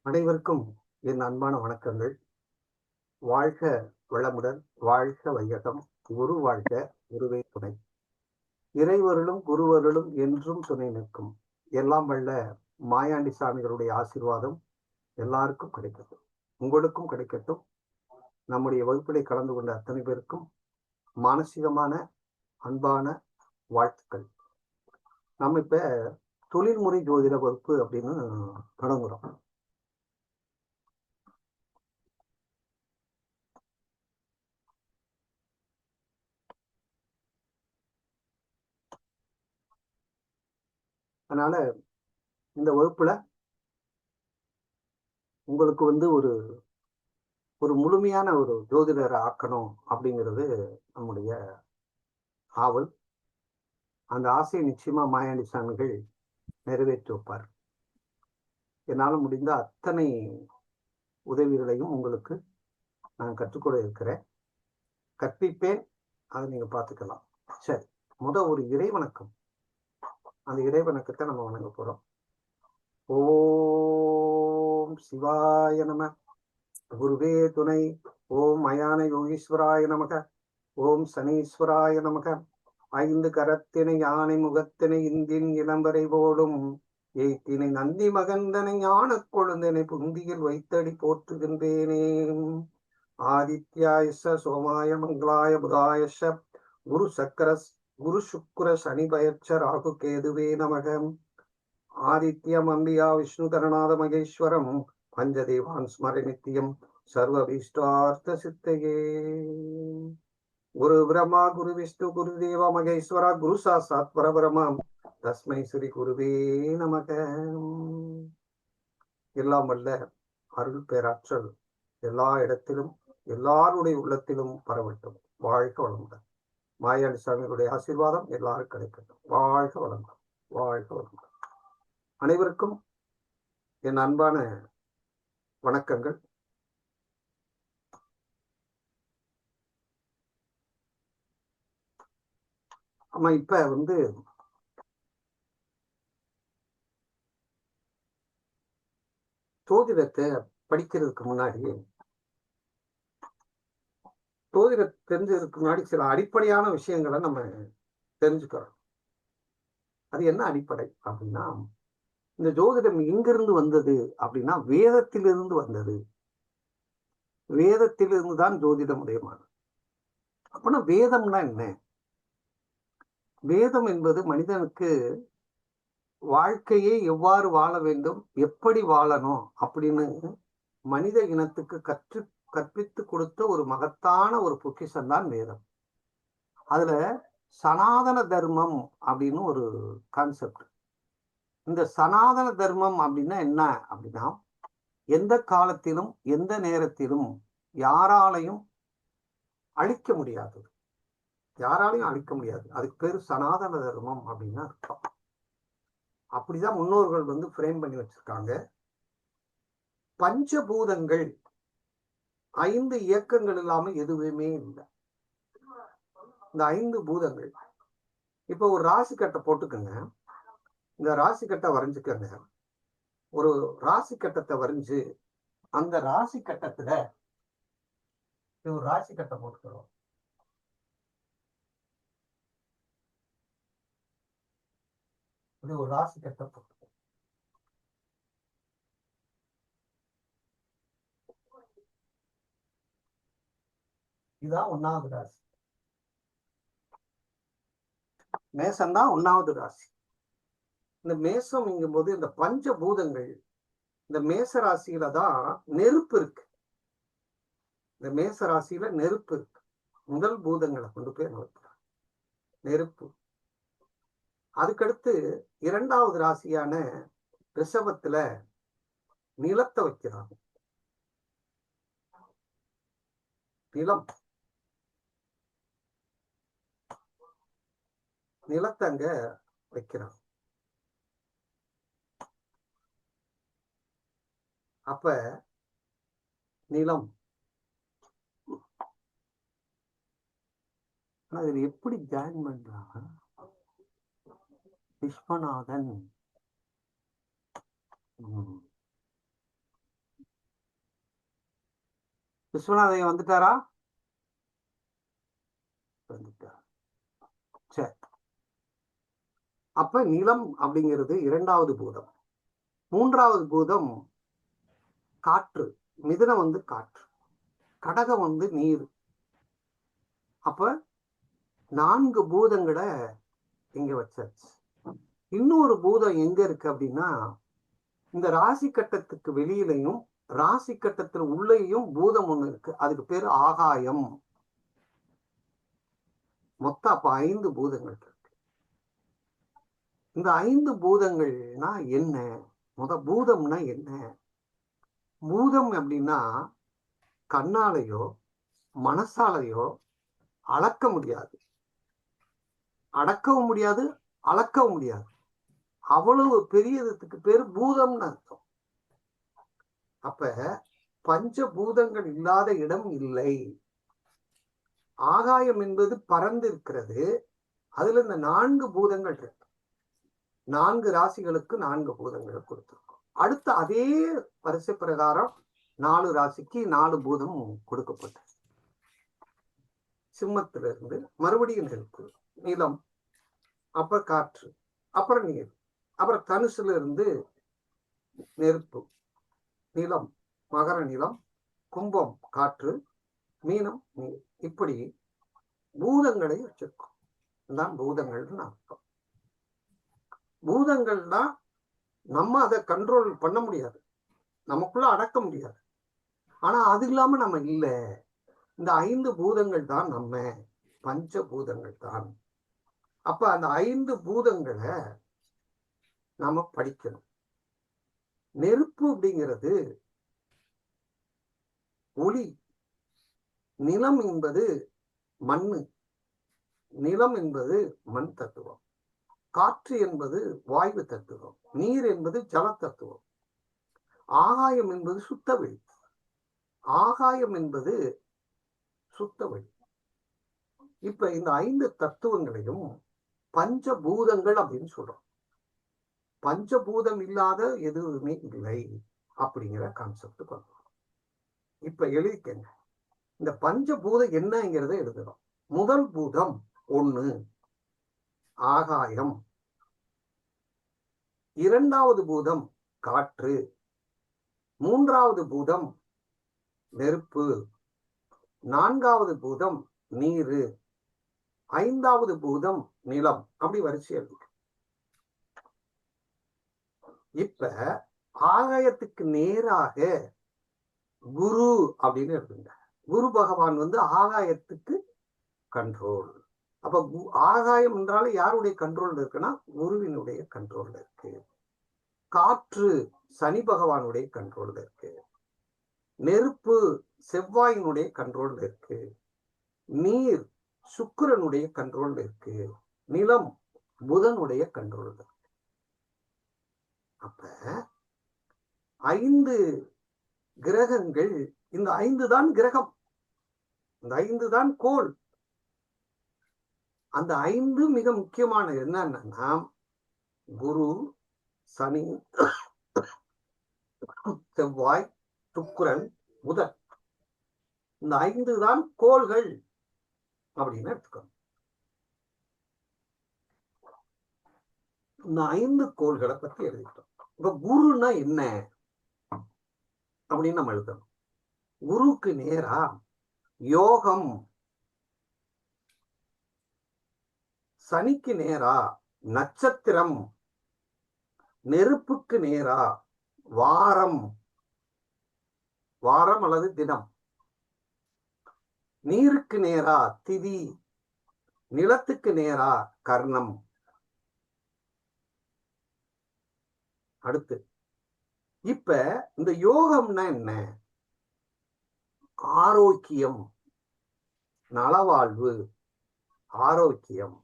அனைவருக்கும் என் அன்பான வணக்கங்கள். வாழ்க வளமுடன், வாழ்க வையகம், குரு வாழ்க, குருவே துணை. இறைவருளும் குருவருளும் என்றும் துணை நிற்கும். எல்லாம் வல்ல மாயாண்டி சாமிகளுடைய ஆசீர்வாதம் எல்லாருக்கும் கிடைக்கட்டும், உங்களுக்கும் கிடைக்கட்டும். நம்முடைய வகுப்பிலே கலந்து கொண்ட அத்தனை பேருக்கும் மானசீகமான அன்பான வாழ்த்துக்கள். நம்ம இப்ப தொழில்முறை ஜோதிட வகுப்பு அப்படின்னு தொடங்குறோம். அதனால இந்த வகுப்புல உங்களுக்கு ஒரு ஒரு முழுமையான ஒரு ஜோதிடரை ஆக்கணும் அப்படிங்கிறது நம்முடைய ஆவல். அந்த ஆசையை நிச்சயமா மாயாண்டி சாமிகள் நிறைவேற்றி வைப்பார். என்னால் முடிந்த அத்தனை உதவிகளையும் உங்களுக்கு நான் கற்றுக்கொள்ள இருக்கிறேன், கற்பிப்பேன். அதை நீங்க பார்த்துக்கலாம். சரி, ஒரு இறைவணக்கம். அந்த இறைவணக்கத்தை நம்ம வணங்க போறோம். ஓம் சிவாய நம, குருவே துணை. ஓம் மயான யோகீஸ்வராய நமக, ஓம் சனீஸ்வராய நமக. ஐந்து கரத்தினை யானை முகத்தினை இந்தின் இளம்பரை போலும் எய்த்தினை நந்தி மகந்தனை ஞான கொழுந்தனை புந்தியில் வைத்தடி போற்றுகின்றேனே. ஆதித்யாயச சோமாய மங்களாய புதாயச குரு சக்கர குரு சுக்குர சனி பயச்ச ராகு கேதுவே நமகம். ஆதித்யம் அம்பியா விஷ்ணு கருணாத மகேஸ்வரம் பஞ்சதேவான் ஸ்மர நித்தியம் சர்வபீஷ்டார்த்த சித்தையே. குரு பிரம்மா குரு விஷ்ணு குரு தேவ மகேஸ்வரா குரு சாட்சாத் பரபிரம்மா தஸ்மை ஸ்ரீ குருவே நமக. எல்லாம் வல்ல அருள் பேராற்றல் எல்லா இடத்திலும் எல்லாருடைய உள்ளத்திலும் பரவட்டும். வாழ்க வளமுடன். மாயாண்டி சாமிகளுடைய ஆசீர்வாதம் எல்லாரும் கிடைக்கட்டும். வாழ்க வளமுடன், வாழ்க வளமுடன். அனைவருக்கும் என் அன்பான வணக்கங்கள். ஆமா, இப்ப ஜோதிடத்தை படிக்கிறதுக்கு முன்னாடி, ஜோதிடம் தெரிஞ்சதுக்கு முன்னாடி சில அடிப்படையான விஷயங்களை நம்ம தெரிஞ்சுக்கிறோம். அது என்ன அடிப்படை அப்படின்னா, இந்த ஜோதிடம் எங்கிருந்து வந்தது அப்படின்னா வேதத்திலிருந்து வந்தது. வேதத்திலிருந்து தான் ஜோதிடம் உடையமானது. அப்படின்னா வேதம்னா என்ன? வேதம் என்பது மனிதனுக்கு வாழ்க்கையை எவ்வாறு வாழ வேண்டும், எப்படி வாழணும் அப்படின்னு மனித இனத்துக்கு கற்பித்து கொடுத்த ஒரு மகத்தான ஒரு பொக்கிஷம் தான் வேதம். அதுல சனாதன தர்மம் அப்படின்னு ஒரு கான்செப்ட். இந்த சனாதன தர்மம் அப்படின்னா என்ன அப்படின்னா, எந்த காலத்திலும் எந்த நேரத்திலும் யாராலையும் அழிக்க முடியாதது. யாராலையும் அழிக்க முடியாது. அதுக்கு பேரு சனாதன தர்மம் அப்படின்னு அர்த்தம். அப்படிதான் முன்னோர்கள் ஃப்ரேம் பண்ணி வச்சிருக்காங்க. பஞ்சபூதங்கள், 5 இயக்கங்கள் இல்லாம எதுவுமே இல்லை. இந்த 5 பூதங்கள். இப்ப ஒரு ராசி கட்டை போட்டுக்கோங்க. இந்த ராசி கட்டை வரைஞ்சுக்கங்க. ஒரு ராசி கட்டத்தை வரைஞ்சு அந்த ராசி கட்டத்துல ஒரு ராசி கட்டை போட்டுக்கிறோம். இது ஒரு ராசி கட்டை போட்டு, இதுதான் 1வது ராசி. மேசம் தான் 1வது ராசி. இந்த மேசம் போது இந்த பஞ்சபூதங்கள், இந்த மேச ராசியில தான் நெருப்பு இருக்கு. இந்த மேச ராசியில நெருப்பு இருக்கு. முதல் பூதங்களை கொண்டு போய் நிறுத்துறாங்க, நெருப்பு. அதுக்கடுத்து 2வது ராசியான ரிஷபத்துல நிலத்தை வைக்கிறாங்க. நிலம், நிலத்தை அங்க வைக்கிறாங்க. அப்ப நிலம் இதுல எப்படி ஜாயின் பண்றாங்க? விஸ்வநாதன் விஸ்வநாதையா வந்துட்டாரா? வந்துட்டார். சரி. அப்ப நிலம் அப்படிங்கிறது இரண்டாவது பூதம். மூன்றாவது பூதம் காற்று. மிதுனம் வந்து காற்று, கடகம் வந்து நீர். அப்ப 4 பூதங்களை இங்க வச்சாச்சு. இன்னொரு பூதம் எங்க இருக்கு அப்படின்னா, இந்த ராசி கட்டத்துக்கு வெளியிலையும் ராசி கட்டத்துல உள்ளேயும் பூதம் ஒண்ணு இருக்கு. அதுக்கு பேரு ஆகாயம். மொத்தம் அப்ப 5 பூதங்கள் இருக்கு. இந்த 5 பூதங்கள்னா என்ன? பூதம்னா என்ன? பூதம் அப்படின்னா கண்ணாலேயோ மனசாலையோ அளக்க முடியாது, அடக்கவும் முடியாது, அளக்கவும் முடியாது. அவ்வளவு பெரியதுக்கு பேரு பூதம்னு அர்த்தம். அப்ப பஞ்சபூதங்கள் இல்லாத இடம் இல்லை. ஆகாயம் என்பது பறந்து இருக்கிறது. அதுல இந்த 4 பூதங்கள் இருக்கு. 4 ராசிகளுக்கு 4 பூதங்களை கொடுத்திருக்கோம். அடுத்த அதே வரிசை பிரகாரம் 4 ராசிக்கு 4 பூதம் கொடுக்கப்பட்டது. சிம்மத்திலிருந்து மறுபடியும் நெருப்பு, நிலம், அப்புறம் காற்று, அப்புறம் நீர், அப்புறம் தனுசுல இருந்து நெருப்பு, நிலம், மகர நிலம், கும்பம் காற்று, மீனம் நீர். இப்படி பூதங்களை வச்சிருக்கோம். தான் பூதங்கள்னு அர்த்தம். பூதங்கள்னா நம்ம அதை கண்ட்ரோல் பண்ண முடியாது, நமக்குள்ள அடக்க முடியாது. ஆனா அது இல்லாம நம்ம இல்லை. இந்த 5 பூதங்கள் தான் நம்ம பஞ்சபூதங்கள் தான். அப்ப அந்த 5 பூதங்களை நாம படிக்கணும். நெருப்பு அப்படிங்கிறது ஒளி, நிலம் என்பது மண்ணு, நிலம் என்பது மண் தத்துவம், காற்று என்பது வாயு தத்துவம், நீர் என்பது ஜல தத்துவம், ஆகாயம் என்பது சுத்தவெளி, ஆகாயம் என்பது சுத்தவெளி. இப்ப இந்த 5 தத்துவங்களையும் பஞ்சபூதங்கள் அப்படின்னு சொல்றோம். பஞ்சபூதம் இல்லாத எதுவுமே இல்லை அப்படிங்கிற கான்செப்ட் கொண்டு. இப்ப எழுதிக்கங்க, இந்த பஞ்சபூதம் என்னங்கிறத எழுதுறோம். முதல் பூதம் 1 ஆகாயம், இரண்டாவது பூதம் காற்று, மூன்றாவது பூதம் நெருப்பு, நான்காவது பூதம் நீரு, ஐந்தாவது பூதம் நிலம். அப்படி வரிசை எழுதி. இப்ப ஆகாயத்துக்கு நேராக குரு அப்படின்னு இருக்குங்க. குரு பகவான் வந்து ஆகாயத்துக்கு கண்ட்ரோல். அப்ப ஆகாயம் என்றாலும் யாருடைய கண்ட்ரோல் இருக்குன்னா குருவினுடைய கண்ட்ரோல் இருக்கு. காற்று சனி பகவானுடைய கண்ட்ரோல் இருக்கு. நெருப்பு செவ்வாயினுடைய கண்ட்ரோல் இருக்கு. நீர் சுக்கிரனுடைய கண்ட்ரோல் இருக்கு. நிலம் புதனுடைய கண்ட்ரோல் இருக்கு. அப்ப 5 கிரகங்கள், இந்த 5 தான் கிரகம், இந்த 5 தான் கோள். அந்த 5 மிக முக்கியமானது என்னன்னா குரு, சனி, செவ்வாய், சுக்கிரன், புதன். இந்த 5 தான் கோள்கள் அப்படின்னு எடுத்துக்கணும். இந்த 5 கோள்களை பத்தி எழுதிட்டோம். இப்ப குருன்னா என்ன அப்படின்னு நம்ம எழுதணும். குருக்கு நேரா யோகம், சனிக்கு நேரா நட்சத்திரம், நெருப்புக்கு நேரா வாரம், வாரம் அல்லது தினம், நீருக்கு நேரா திதி, நிலத்துக்கு நேரா கர்ணம். அடுத்து இப்ப இந்த யோகம்னா என்ன? ஆரோக்கியம், நலவாழ்வு, ஆரோக்கியம்,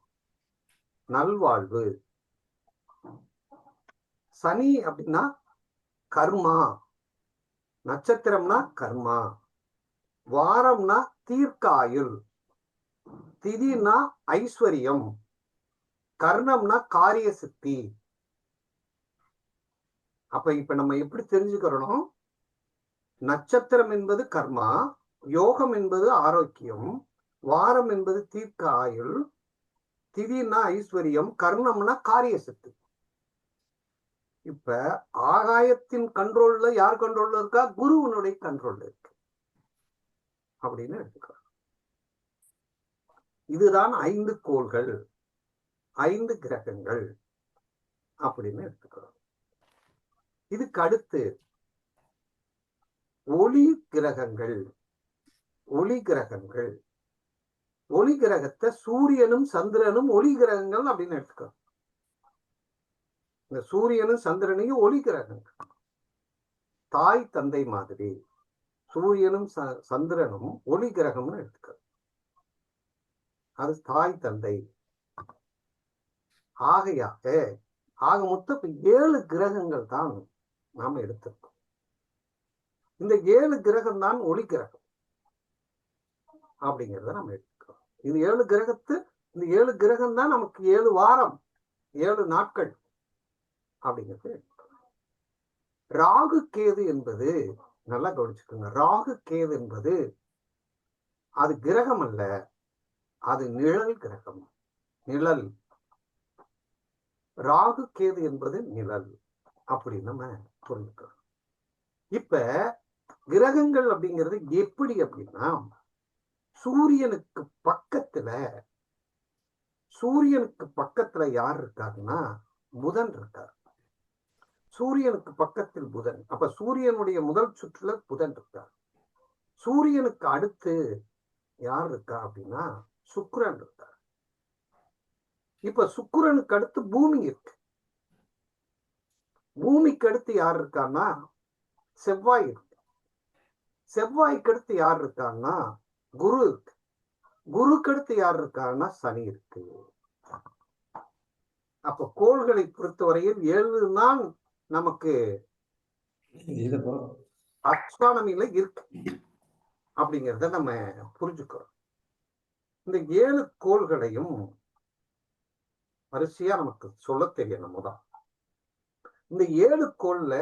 நல்வாழ்வு. சனி அப்படின்னா கர்மா, நட்சத்திரம்னா கர்மா, வாரம்னா தீர்க்காயுள், திதினா ஐஸ்வர்யம், கர்ணம்னா காரிய சித்தி. அப்ப இப்ப நம்ம எப்படி தெரிஞ்சுக்கிறோம்? நட்சத்திரம் என்பது கர்மா, யோகம் என்பது ஆரோக்கியம், வாரம் என்பது தீர்க்க ஆயுள், திதினா ஐஸ்வர்யம், கர்ணம்னா காரிய சக்தி. இப்ப ஆகாயத்தின் கண்ட்ரோல்ல யார் கண்ட்ரோல்ல இருக்கா? குருவனுடைய கண்ட்ரோல்ல இருக்கு அப்படின்னு எடுத்துக்கலாம். இதுதான் 5 கோள்கள், 5 கிரகங்கள் அப்படின்னு எடுத்துக்கிறோம். இதுக்கு அடுத்து ஒளி கிரகங்கள். ஒளி கிரகங்கள், ஒளி கிரகத்தை சூரியனும் சந்திரனும் ஒளி கிரகங்கள் அப்படின்னு எடுத்துக்கிறோம். இந்த சூரியனும் சந்திரனையும் ஒளி கிரகங்கள், தாய் தந்தை மாதிரி. சூரியனும் சந்திரனும் ஒளி கிரகம்னு எடுத்துக்கிறோம். அது தாய் தந்தை. ஆக மொத்தம் 7 கிரகங்கள் தான் நாம எடுத்திருக்கோம். இந்த 7 கிரகம் தான் ஒளி கிரகம் அப்படிங்கிறத நம்ம எடுத்துக்கிறோம். இந்த 7 கிரகம் தான் நமக்கு 7 வாரம், 7 நாட்கள் அப்படிங்கிறது. ராகு கேது என்பது நல்லா கவனிச்சுக்கோங்க. ராகு கேது என்பது அது கிரகம் அல்ல, அது நிழல் கிரகம். நிழல். ராகு கேது என்பது நிழல் அப்படின்னு நம்ம புரிஞ்சுக்கிறோம். இப்ப கிரகங்கள் அப்படிங்கிறது எப்படி அப்படின்னா, சூரியனுக்கு பக்கத்துல யார் இருக்காருன்னா புதன் இருக்கார். சூரியனுக்கு பக்கத்தில் புதன். அப்ப சூரியனுடைய முதல் சுற்றுல புதன் இருக்கார். சூரியனுக்கு அடுத்து யார் இருக்கா அப்படின்னா சுக்கிரன் இருக்கார். இப்ப சுக்கிரனுக்கு அடுத்து பூமி இருக்கு. பூமிக்கு அடுத்து யார் இருக்கான்னா செவ்வாய் இருக்கு. செவ்வாய்க்கு அடுத்து யார் இருக்கான்னா குரு இருக்கு. குருக்கு அடுத்து யார் இருக்கான்னா சனி இருக்கு. அப்ப கோள்களை பொறுத்தவரையில் 7 தான் நமக்கு அஸ்ட்ரானமில இருக்கு அப்படிங்கிறத நம்ம புரிஞ்சுக்கிறோம். இந்த 7 கோள்களையும் வரிசையா நமக்கு சொல்ல தெரியணும். முதல் இந்த 7 கோள்ல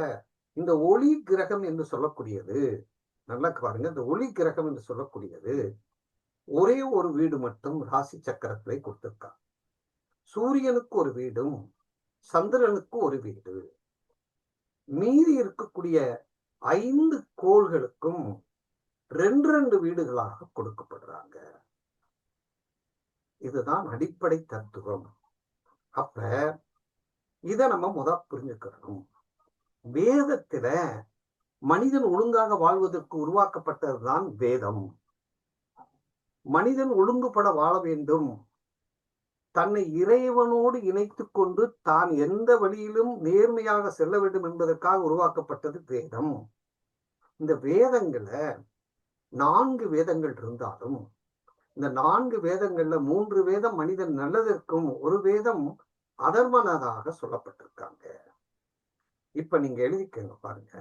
இந்த ஒளி கிரகம் என்று சொல்லக்கூடியது, நல்லா பாருங்க, இந்த ஒளி கிரகம் என்று சொல்லக்கூடியது ஒரே ஒரு வீடு மட்டும் ராசி சக்கரத்திலே கொடுத்திருக்காங்க. சூரியனுக்கு ஒரு வீடும் சந்திரனுக்கு ஒரு வீடு. மீதி இருக்கக்கூடிய 5 கோள்களுக்கும் 2 வீடுகளாக கொடுக்கப்படுறாங்க. இதுதான் அடிப்படை தத்துவம். அப்ப இத நம்ம புரிஞ்சுக்கணும். வேதத்துல மனிதன் ஒழுங்காக வாழ்வதற்கு உருவாக்கப்பட்டதுதான் வேதம். மனிதன் ஒழுங்குபட வாழ வேண்டும், தன்னை இறைவனோடு இணைத்துக் கொண்டு தான் எந்த வழியிலும் நேர்மையாக செல்ல வேண்டும் என்பதற்காக உருவாக்கப்பட்டது வேதம். இந்த வேதங்களை 4 வேதங்கள் இருந்தாலும் இந்த 4 வேதங்கள்ல 3 வேதம் மனிதன் நல்லதற்கும், ஒரு வேதம் அதர்மனதாக சொல்லப்பட்டிருக்காங்க. இப்ப நீங்க எழுதிக்கங்க பாருங்க.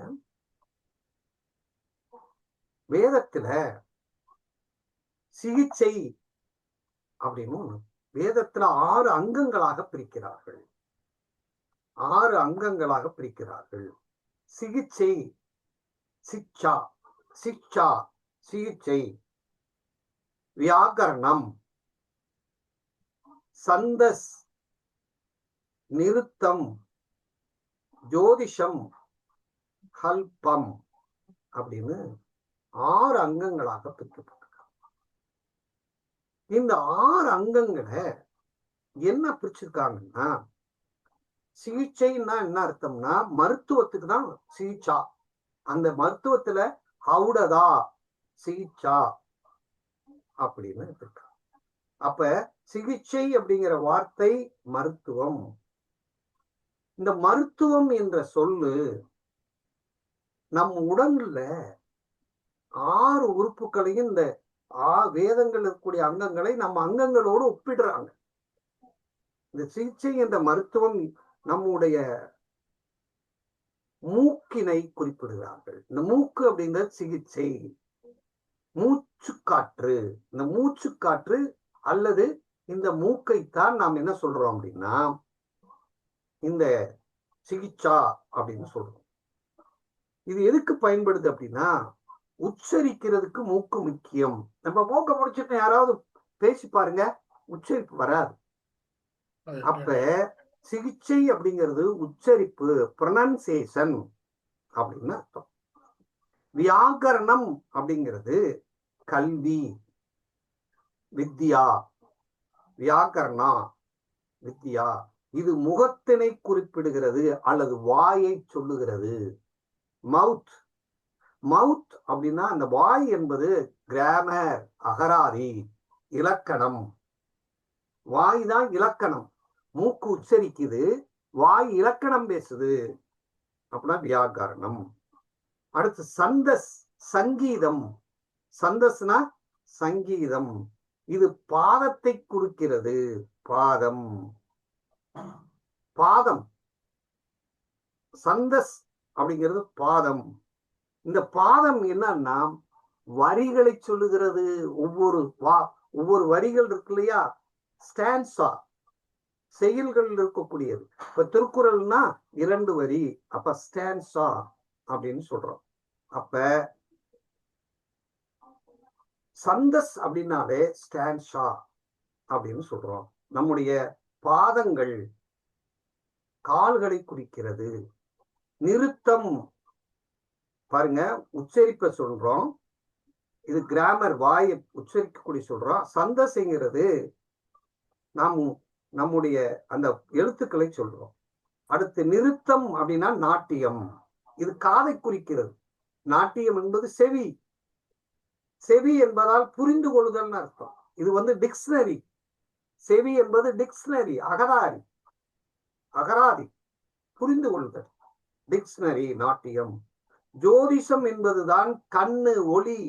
வேதத்துல சிகிச்சை அப்படின்னு வேதத்துல 6 அங்கங்களாக பிரிக்கிறார்கள். 6 அங்கங்களாக பிரிக்கிறார்கள். சிகிச்சை, சிக்ஷா, சிக்ஷா சிகிச்சை, வியாகரணம், சந்தஸ், நிருத்தம், ஜோதிஷம், கல்பம் அப்படின்னு 6 அங்கங்களாக பிரிக்கப்பட்டிருக்காங்க. இந்த 6 அங்கங்களை என்ன பிரிச்சிருக்காங்கன்னா, சிகிச்சைன்னா என்ன அர்த்தம்னா மருத்துவத்துக்கு தான் சிகிச்சா. அந்த மருத்துவத்துல ஹவுடதா சிகிச்சா அப்படின்னு இருக்காங்க. அப்ப சிகிச்சை அப்படிங்கிற வார்த்தை மருத்துவம். இந்த மருத்துவம் என்ற சொல்லு நம் உடம்புல 6 உறுப்புகளையும் இந்த வேதங்கள் இருக்கக்கூடிய அங்கங்களை நம்ம அங்கங்களோடு ஒப்பிடுறாங்க. இந்த சிகிச்சை என்ற மருத்துவம் நம்முடைய மூக்கினை குறிப்பிடுகிறார்கள். இந்த மூக்கு அப்படிங்கிற சிகிச்சை. மூச்சுக்காற்று, இந்த மூச்சுக்காற்று அல்லது இந்த மூக்கைத்தான் நாம் என்ன சொல்றோம் அப்படின்னா இந்த சிகிச்சா அப்படின்னு சொல்றோம். இது எதுக்கு பயன்படுது அப்படின்னா உச்சரிக்கிறதுக்கு மூக்கு முக்கியம். நம்ம மூக்க முடிச்சுட்டு யாராவது பேசி பாருங்க, உச்சரிப்பு வராது. அப்ப சிகிச்சை அப்படிங்கிறது உச்சரிப்பு, ப்ரொனன்சியேஷன் அப்படின்னு அர்த்தம். வியாகரணம் அப்படிங்கிறது கல்வி, வித்யா. வியாகரணா வித்யா, இது முகத்தினை குறிப்பிடுகிறது அல்லது வாயை சொல்லுகிறது. மவுத், மவுத் அப்படின்னா அந்த வாய் என்பது கிராமர், அகராதி, இலக்கணம். வாய் தான் இலக்கணம். மூக்கு உச்சரிக்குது, வாய் இலக்கணம் பேசுது, அப்படின்னா வியாகரணம். அடுத்து சந்தஸ், சங்கீதம். சந்தஸ்னா சங்கீதம், இது பாதத்தை குறிக்கிறது. பாதம், பாதம். சந்தஸ் அப்படிங்கிறது பாதம். இந்த பாதம் என்னன்னா வரிகளை சொல்லுகிறது. ஒவ்வொரு வரிகள் இருக்கு இல்லையா, ஸ்டான்சா, செயல்கள் இருக்கக்கூடியது. இப்ப திருக்குறள்னா 2 வரி, அப்ப ஸ்டான்சா அப்படின்னு சொல்றோம். அப்ப சந்தஸ் அப்படின்னாலே ஸ்டான்சா அப்படின்னு சொல்றோம். நம்முடைய பாதங்கள் கால்களை குறிக்கிறது. நிறுத்தம் பாருங்க, உச்சரிப்ப சொல்றோம், இது கிராமர், வாயை உச்சரிக்கக்கூடிய சொல்றோம். சந்தஸ்ங்கிறது நாம் நம்முடைய அந்த எழுத்துக்களை சொல்றோம். அடுத்து நிறுத்தம் அப்படின்னா நாட்டியம், இது காதை குறிக்கிறது. நாட்டியம் என்பது செவி, செவி என்பதால் புரிந்து கொள்ளுதல் அர்த்தம். இது டிக்ஷனரி. செவி என்பது டிக்ஷனரி, அகராதி, அகராதி, புரிந்து கொள்ளுதல், டிக்ஷனரி, நாட்டியம். ஜோதிஷம் என்பதுதான் கண்ணு, ஒளி.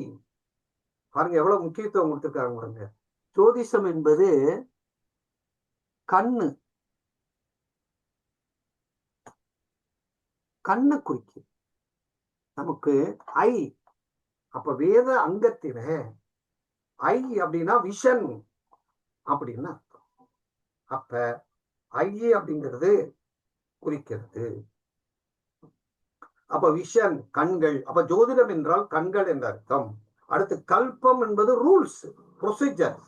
பாருங்க எவ்வளவு முக்கியத்துவம் கொடுத்திருக்காங்க பாருங்க. ஜோதிஷம் என்பது கண்ணு, கண்ணை குறிக்கும் நமக்கு. ஐ, அப்ப வேத அங்கத்தில ஐ அப்படின்னா விஷன் அப்படின்னு அர்த்தம். அப்ப ஐ அப்படிங்கிறது குறிக்கிறது. அப்ப விஷன் கண்கள், அப்ப ஜோதிடம் என்றால் கண்கள் என்ற அர்த்தம். அடுத்து கல்பம் என்பது ரூல்ஸ், ப்ரொசீஜர்.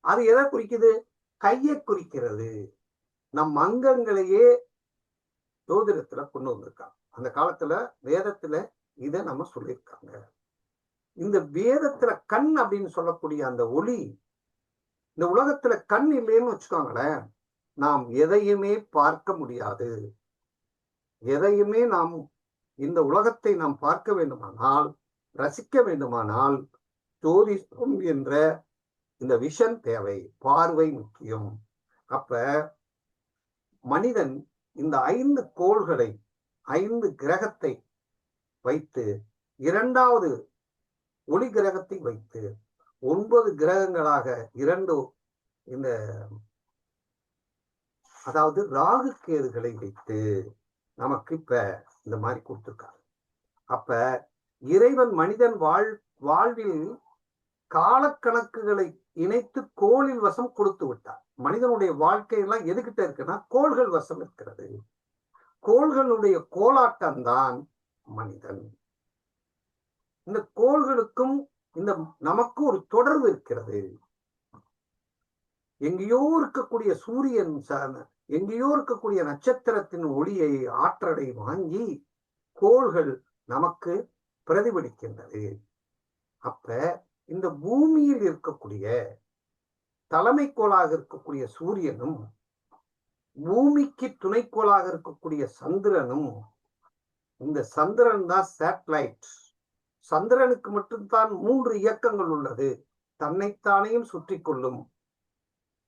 அது எதை குறிக்குது? கையை குறிக்கிறது. நம் அங்கங்களையே ஜோதிடத்துல கொண்டு வந்திருக்காங்க. அந்த காலத்துல வேதத்துல இதை நம்ம சொல்லியிருக்காங்க. இந்த வேதத்துல கண் அப்படின்னு சொல்லக்கூடிய அந்த ஒளி, இந்த உலகத்துல கண் இல்லைன்னு வச்சுக்கோங்களேன், நாம் எதையுமே பார்க்க முடியாது. எதையுமே நாம் இந்த உலகத்தை நாம் பார்க்க வேண்டுமானால், ரசிக்க வேண்டுமானால், ஜோதிடம் என்ற இந்த விஷன் தேவை, பார்வை முக்கியம். அப்ப மனிதன் இந்த 5 கோள்களை, 5 கிரகத்தை வைத்து, 2வது ஒளி கிரகத்தை வைத்து 9 கிரகங்களாக 2 இந்த அதாவது ராகு கேதுகளை வைத்து நமக்கு இப்ப இந்த மாதிரி கொடுத்திருக்காங்க. அப்ப இறைவன் மனிதன் வாழ்வில் காலக்கணக்குகளை இணைத்து கோளில் வசம் கொடுத்து விட்டார். மனிதனுடைய வாழ்க்கையெல்லாம் எதுகிட்ட இருக்குன்னா கோள்கள் வசம் இருக்கிறது. கோள்களுடைய கோலாட்டம் தான் மனிதன். இந்த கோள்களுக்கும் இந்த நமக்கு ஒரு தொடர்பு இருக்கிறது. எங்கேயோ இருக்கக்கூடிய சூரியன், எங்கேயோ இருக்கக்கூடிய நட்சத்திரத்தின் ஒளியை, ஆற்றலை வாங்கி கோள்கள் நமக்கு பிரதிபலிக்கின்றது. அப்ப இந்த பூமியில் இருக்கக்கூடிய தலைமை கோளாக இருக்கக்கூடிய சூரியனும், பூமிக்கு துணைக்கோளாக இருக்கக்கூடிய சந்திரனும், இந்த சந்திரன் தான் சேட்டலைட். சந்திரனுக்கு மட்டும்தான் 3 இயக்கங்கள் உள்ளது. தன்னைத்தானையும் சுற்றி கொள்ளும்,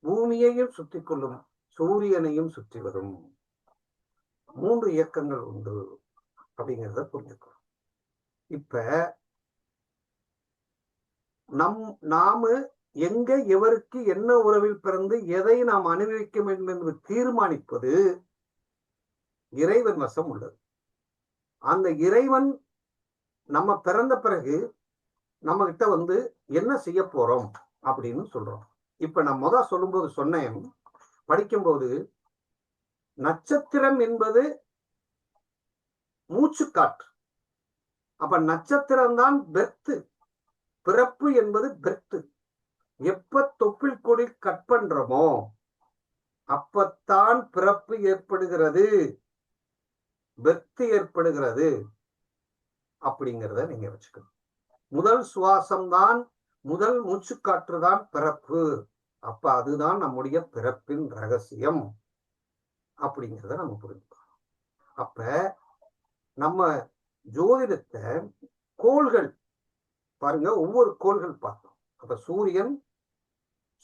பூமியையும் சுற்றி கொள்ளும், சூரியனையும் சுற்றி வரும். 3 இயக்கங்கள் உண்டு அப்படிங்கிறத புரிஞ்சுக்கணும். இப்ப நாம எங்க எவருக்கு என்ன உறவில் பிறந்து எதை நாம் அனுபவிக்க வேண்டும் என்று தீர்மானிப்பது இறைவன் வசம் உள்ளது. அந்த இறைவன் நம்ம பிறந்த பிறகு நம்ம கிட்ட என்ன செய்ய போறோம் அப்படின்னு சொல்றோம். இப்ப நான் சொல்லும்போது சொன்னேன், படிக்கும்போது நட்சத்திரம் என்பது மூச்சுக்காற்று. அப்ப நட்சத்திரம் தான் பெர்த்து, பிறப்பு என்பது பெர்த்து. எப்ப தொப்புள் கொடி கட் பண்றோமோ அப்பத்தான் பிறப்பு ஏற்படுகிறது, பெர்த்து ஏற்படுகிறது அப்படிங்கிறத நீங்க வச்சுக்கணும். முதல் சுவாசம் தான், முதல் மூச்சுக்காற்று தான் பிறப்பு. அப்ப அதுதான் நம்முடைய பிறப்பின் ரகசியம் அப்படிங்கிறத நம்ம புரிஞ்சுக்கணும். அப்ப நம்ம ஜோதிடத்தை கோள்கள் பாருங்க, ஒவ்வொரு கோள்கள் பார்த்தோம். அப்ப சூரியன்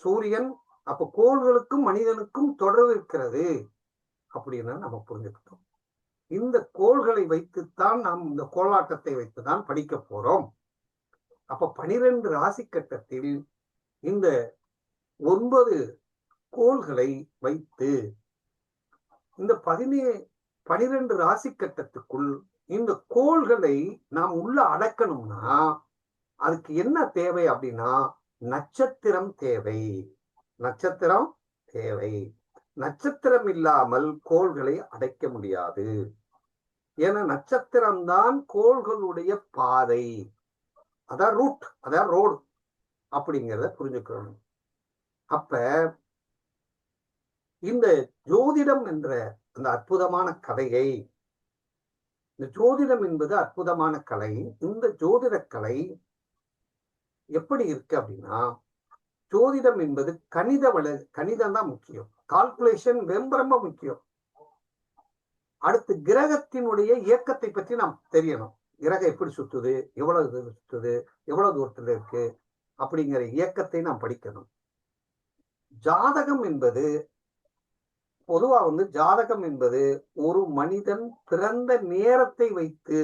சூரியன் அப்ப கோள்களுக்கும் மனிதனுக்கும் தொடர்பு இருக்கிறது அப்படின்னு நம்ம புரிஞ்சுக்கிட்டோம். இந்த கோள்களை வைத்துத்தான் நாம் இந்த கோளாட்டத்தை வைத்துதான் படிக்க போறோம். அப்ப 12 ராசி கட்டத்தில் இந்த 9 கோள்களை வைத்து இந்த 12 ராசி கட்டத்துக்குள் இந்த கோள்களை நாம் உள்ள அடக்கணும்னா அதுக்கு என்ன தேவை அப்படின்னா நட்சத்திரம் தேவை. நட்சத்திரம் தேவை. நட்சத்திரம் இல்லாமல் கோள்களை அடைக்க முடியாது. ஏன்னா நட்சத்திரம் தான் கோள்களுடைய பாதை, அதான் ரூட், அதான் ரோடு அப்படிங்கிறத புரிஞ்சுக்கணும். அப்ப இந்த ஜோதிடம் என்ற அந்த அற்புதமான கலையை, இந்த ஜோதிடம் என்பது அற்புதமான கலை. இந்த ஜோதிட கலை எப்படி இருக்கு அப்படின்னா, ஜோதிடம் என்பது கணிதம் தான் முக்கியம். கால்குலேஷன் ரொம்ப முக்கியம். அடுத்து கிரகத்தினுடைய இயக்கத்தை பற்றி நாம் தெரியணும். கிரகம் எப்படி சுத்துது, எவ்வளவு சுத்துது, எவ்வளவு தூரத்துல இருக்கு அப்படிங்கிற இயக்கத்தை நாம் படிக்கணும். ஜாதகம் என்பது பொதுவா ஜாதகம் என்பது ஒரு மனிதன் பிறந்த நேரத்தை வைத்து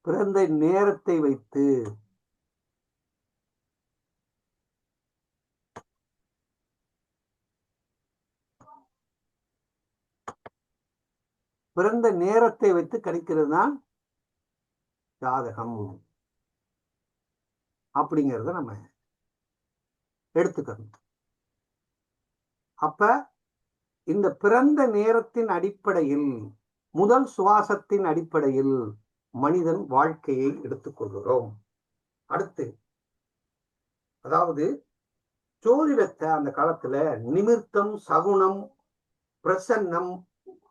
பிறந்த நேரத்தை வைத்து பிறந்த நேரத்தை வைத்து கிடைக்கிறது தான் ஜாதகம் அப்படிங்கிறத நம்ம எடுத்துக்கணும். அப்ப இந்த பிறந்த நேரத்தின் அடிப்படையில், முதல் சுவாசத்தின் அடிப்படையில் மனிதன் வாழ்க்கையை எடுத்துக்கொள்கிறோம். அடுத்து அதாவது ஜோதிடத்தை அந்த காலத்துல நிமிர்த்தம், சகுனம், பிரசன்னம்,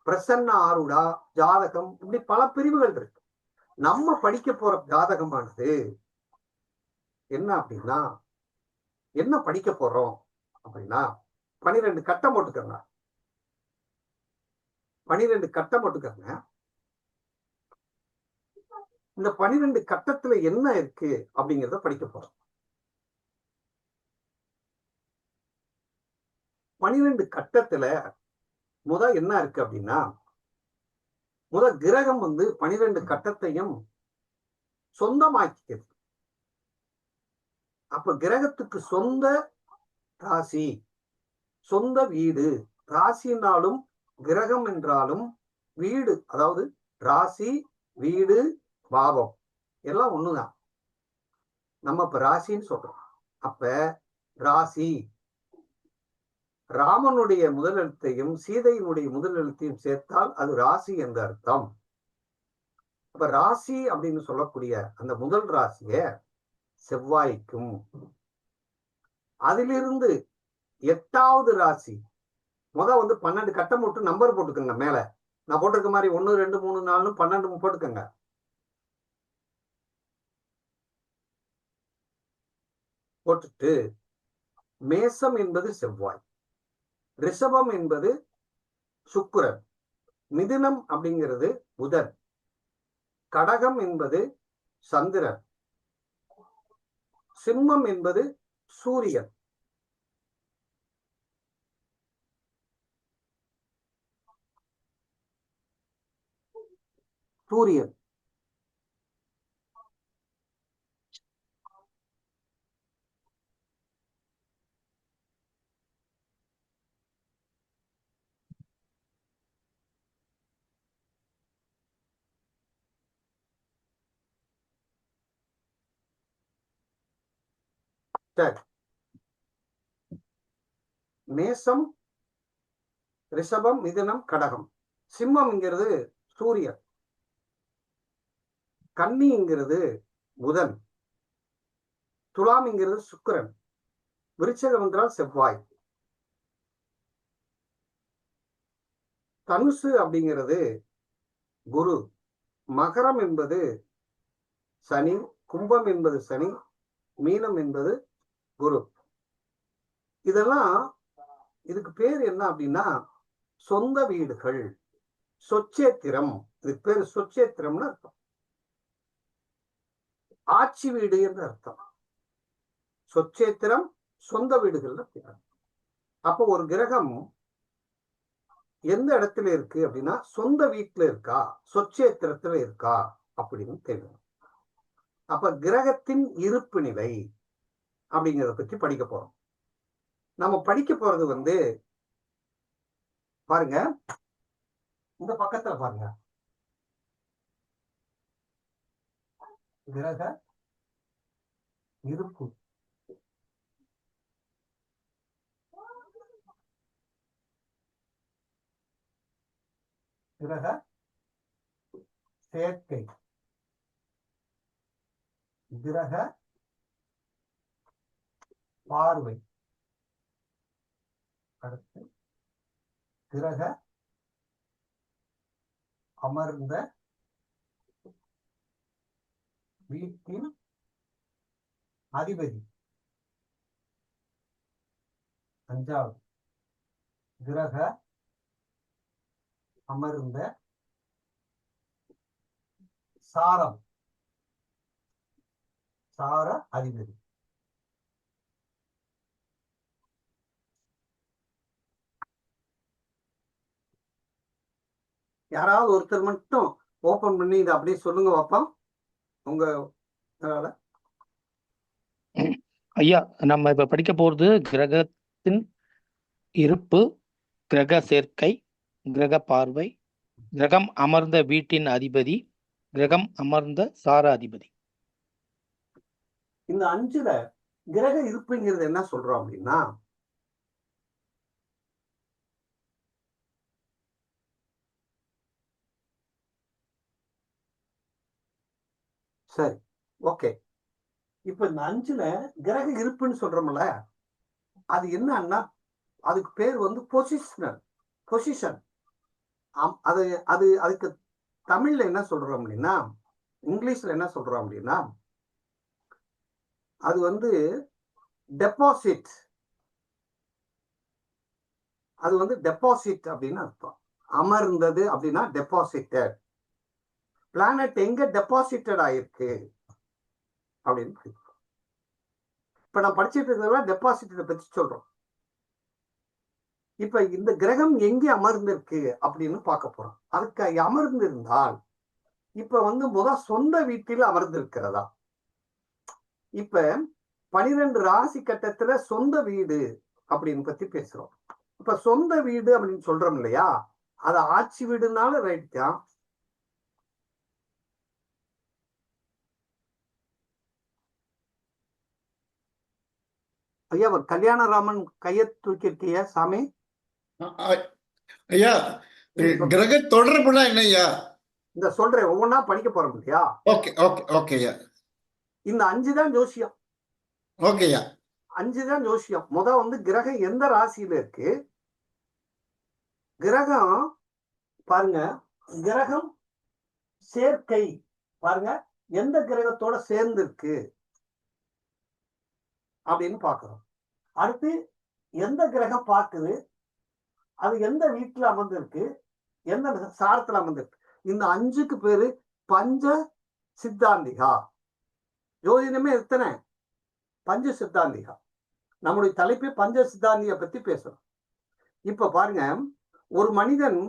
பிரசன்ன ஆருடா, ஜாதகம், இப்படி பல பிரிவுகள் இருக்கு. நம்ம படிக்க போற ஜாதகமானது என்ன அப்படின்னா, என்ன படிக்க போறோம் அப்படின்னா 12 கட்டம் போட்டுக்கங்க. 12 கட்டம் போட்டுக்கங்க. இந்த 12 கட்டத்துல என்ன இருக்கு அப்படிங்கிறத படிக்க போறோம். 12 கட்டத்துல என்ன இருக்கு அப்படின்னா, கிரகம் 12 கட்டத்தையும் சொந்தமாக்கிக்கிறது. அப்ப கிரகத்துக்கு சொந்த ராசி, சொந்த வீடு. ராசினாலும் கிரகம் என்றாலும் வீடு, அதாவது ராசி, வீடு, பாவம் எல்லாம் ஒண்ணுதான். நம்ம இப்ப ராசின்னு சொல்றோம். அப்ப ராசி ராமனுடைய முதல் எழுத்தையும் சீதையினுடைய முதல் எழுத்தையும் சேர்த்தால் அது ராசி என்ற அர்த்தம். அப்ப ராசி அப்படின்னு சொல்லக்கூடிய அந்த முதல் ராசிய செவ்வாய்க்கும், அதிலிருந்து 8வது ராசி 12 கட்டம் போட்டு நம்பர் போட்டுக்கோங்க. மேல நான் போட்டிருக்க மாதிரி 1 2 3 4 12 போட்டுக்கோங்க. போட்டுட்டு மேசம் என்பது செவ்வாய், ரிஷபம் என்பது சுக்கிரன், மிதுனம் அப்படிங்கிறது புதன், கடகம் என்பது சந்திரன், சிம்மம் என்பது சூரியன், சரி. மேசம், ரிஷபம், மிதுனம், கடகம். சிம்மம்ங்கிறது சூரியன். கன்னிங்கிறது புதன், துலாம்ங்கிறது சுக்கிரன், விருச்சகம் என்றால் செவ்வாய், தனுசு அப்படிங்கிறது குரு, மகரம் என்பது சனி, கும்பம் என்பது சனி, மீனம் என்பது குரு. இதெல்லாம் இதுக்கு பேர் என்ன அப்படின்னா சொந்த வீடுகள், சொச்சேத்திரம். இதுக்கு பேரு சொச்சேத்திரம்னு அர்த்தம். ஆட்சி வீடு என்று அர்த்தம். சொச்சேத்திரம் சொந்த வீடுகள். அப்போ ஒரு கிரகம் எந்த இடத்துல இருக்கு அப்படின்னா சொந்த வீட்டுல இருக்கா, சொச்சேத்திரத்துல இருக்கா அப்படின்னு தெரியும். அப்ப கிரகத்தின் இருப்பு நிலை அப்படிங்கிறத பற்றி படிக்க போறோம். நம்ம படிக்க போறது பாருங்க, இந்த பக்கத்துல பாருங்க, கிரக இருப்பு. கிரக சேர்க்கை, கிரக பார்வை, அடுத்து கிரக அமர்ந்த வீட்டின் அதிபதி, அஞ்சாவது கிரக அமர்ந்த சாரம், சார அதிபதி. யாராவது ஒருத்தர் மட்டும் ஓபன் பண்ணி இதை அப்படியே சொல்லுங்க பாப்போம். உங்க ஐயா, நம்ம இப்ப படிக்க போறது கிரகத்தின் இருப்பு, கிரக சேர்க்கை, கிரக பார்வை, கிரகம் அமர்ந்த வீட்டின் அதிபதி, கிரகம் அமர்ந்த சார அதிபதி. இந்த 5ல கிரக இருப்புங்கிறது என்ன சொல்றோம் அப்படின்னா, சரி ஓகே, இப்ப இந்த 5ல கிரக இருப்புன்னு சொல்றோம்ல, அது என்னன்னா அதுக்கு பேர் பொசிஷனல், பொசிஷன். அது அது அதுக்கு தமிழ்ல என்ன சொல்றோம் அப்படின்னா, இங்கிலீஷ்ல என்ன சொல்றோம் அப்படின்னா, அது டெபாசிட். அது டெபாசிட் அப்படின்னு அர்த்தம். அமர்ந்தது அப்படின்னா டெபாசிட்டட். பிளானட் எங்க டெபாசிட்டட் ஆயிருக்கு அப்படின்னு இப்ப நான் படிச்சுட்டு இருக்கிறதா டெபாசிட்டை பத்தி சொல்றோம். இப்ப இந்த கிரகம் எங்கே அமர்ந்திருக்கு அப்படின்னு பார்க்க போறோம். அதுக்கு அமர்ந்திருந்தால் இப்ப சொந்த வீட்டில் அமர்ந்திருக்கிறதா. இப்ப 12 ராசி கட்டத்துல சொந்த வீடு அப்படின்னு பத்தி பேசுறோம். இப்ப சொந்த வீடு அப்படின்னு சொல்றோம் இல்லையா, அது ஆட்சி வீடுனால ரைட் தான். ஐயா, கல்யாணராமன் கைய தூக்கிருக்கிய சாமி. ஐயா, கிரக தொடர்புனா என்ன ஐயா? இந்த சொல்றேன், ஒவ்வொன்னா படிக்க போறோம் இல்லையா. ஓகே ஓகே ஓகே ஐயா. இந்த 5 தான் ஜோசியம். ஓகே ஐயா, 5 தான் ஜோசியம். கிரகம் எந்த ராசியில இருக்கு, கிரகம் பாருங்க, கிரகம் சேர்க்கை பாருங்க, எந்த கிரகத்தோட சேர்ந்து இருக்கு அப்படின்னு பாக்குறோம். அடுத்து எந்த கிரகம் பார்க்குது, அது எந்த வீட்டுல அமர்ந்திருக்கு, எந்த சாரத்துல அமர்ந்திருக்கு. இந்த 5க்கு பேரு பஞ்ச சித்தாந்திகா. ஜோதிடமே எத்தனை? பஞ்ச சித்தாந்திகா. நம்முடைய தலைப்பே பஞ்ச சித்தாந்திக பத்தி பேசுறோம். இப்ப பாருங்க, ஒரு மனிதன்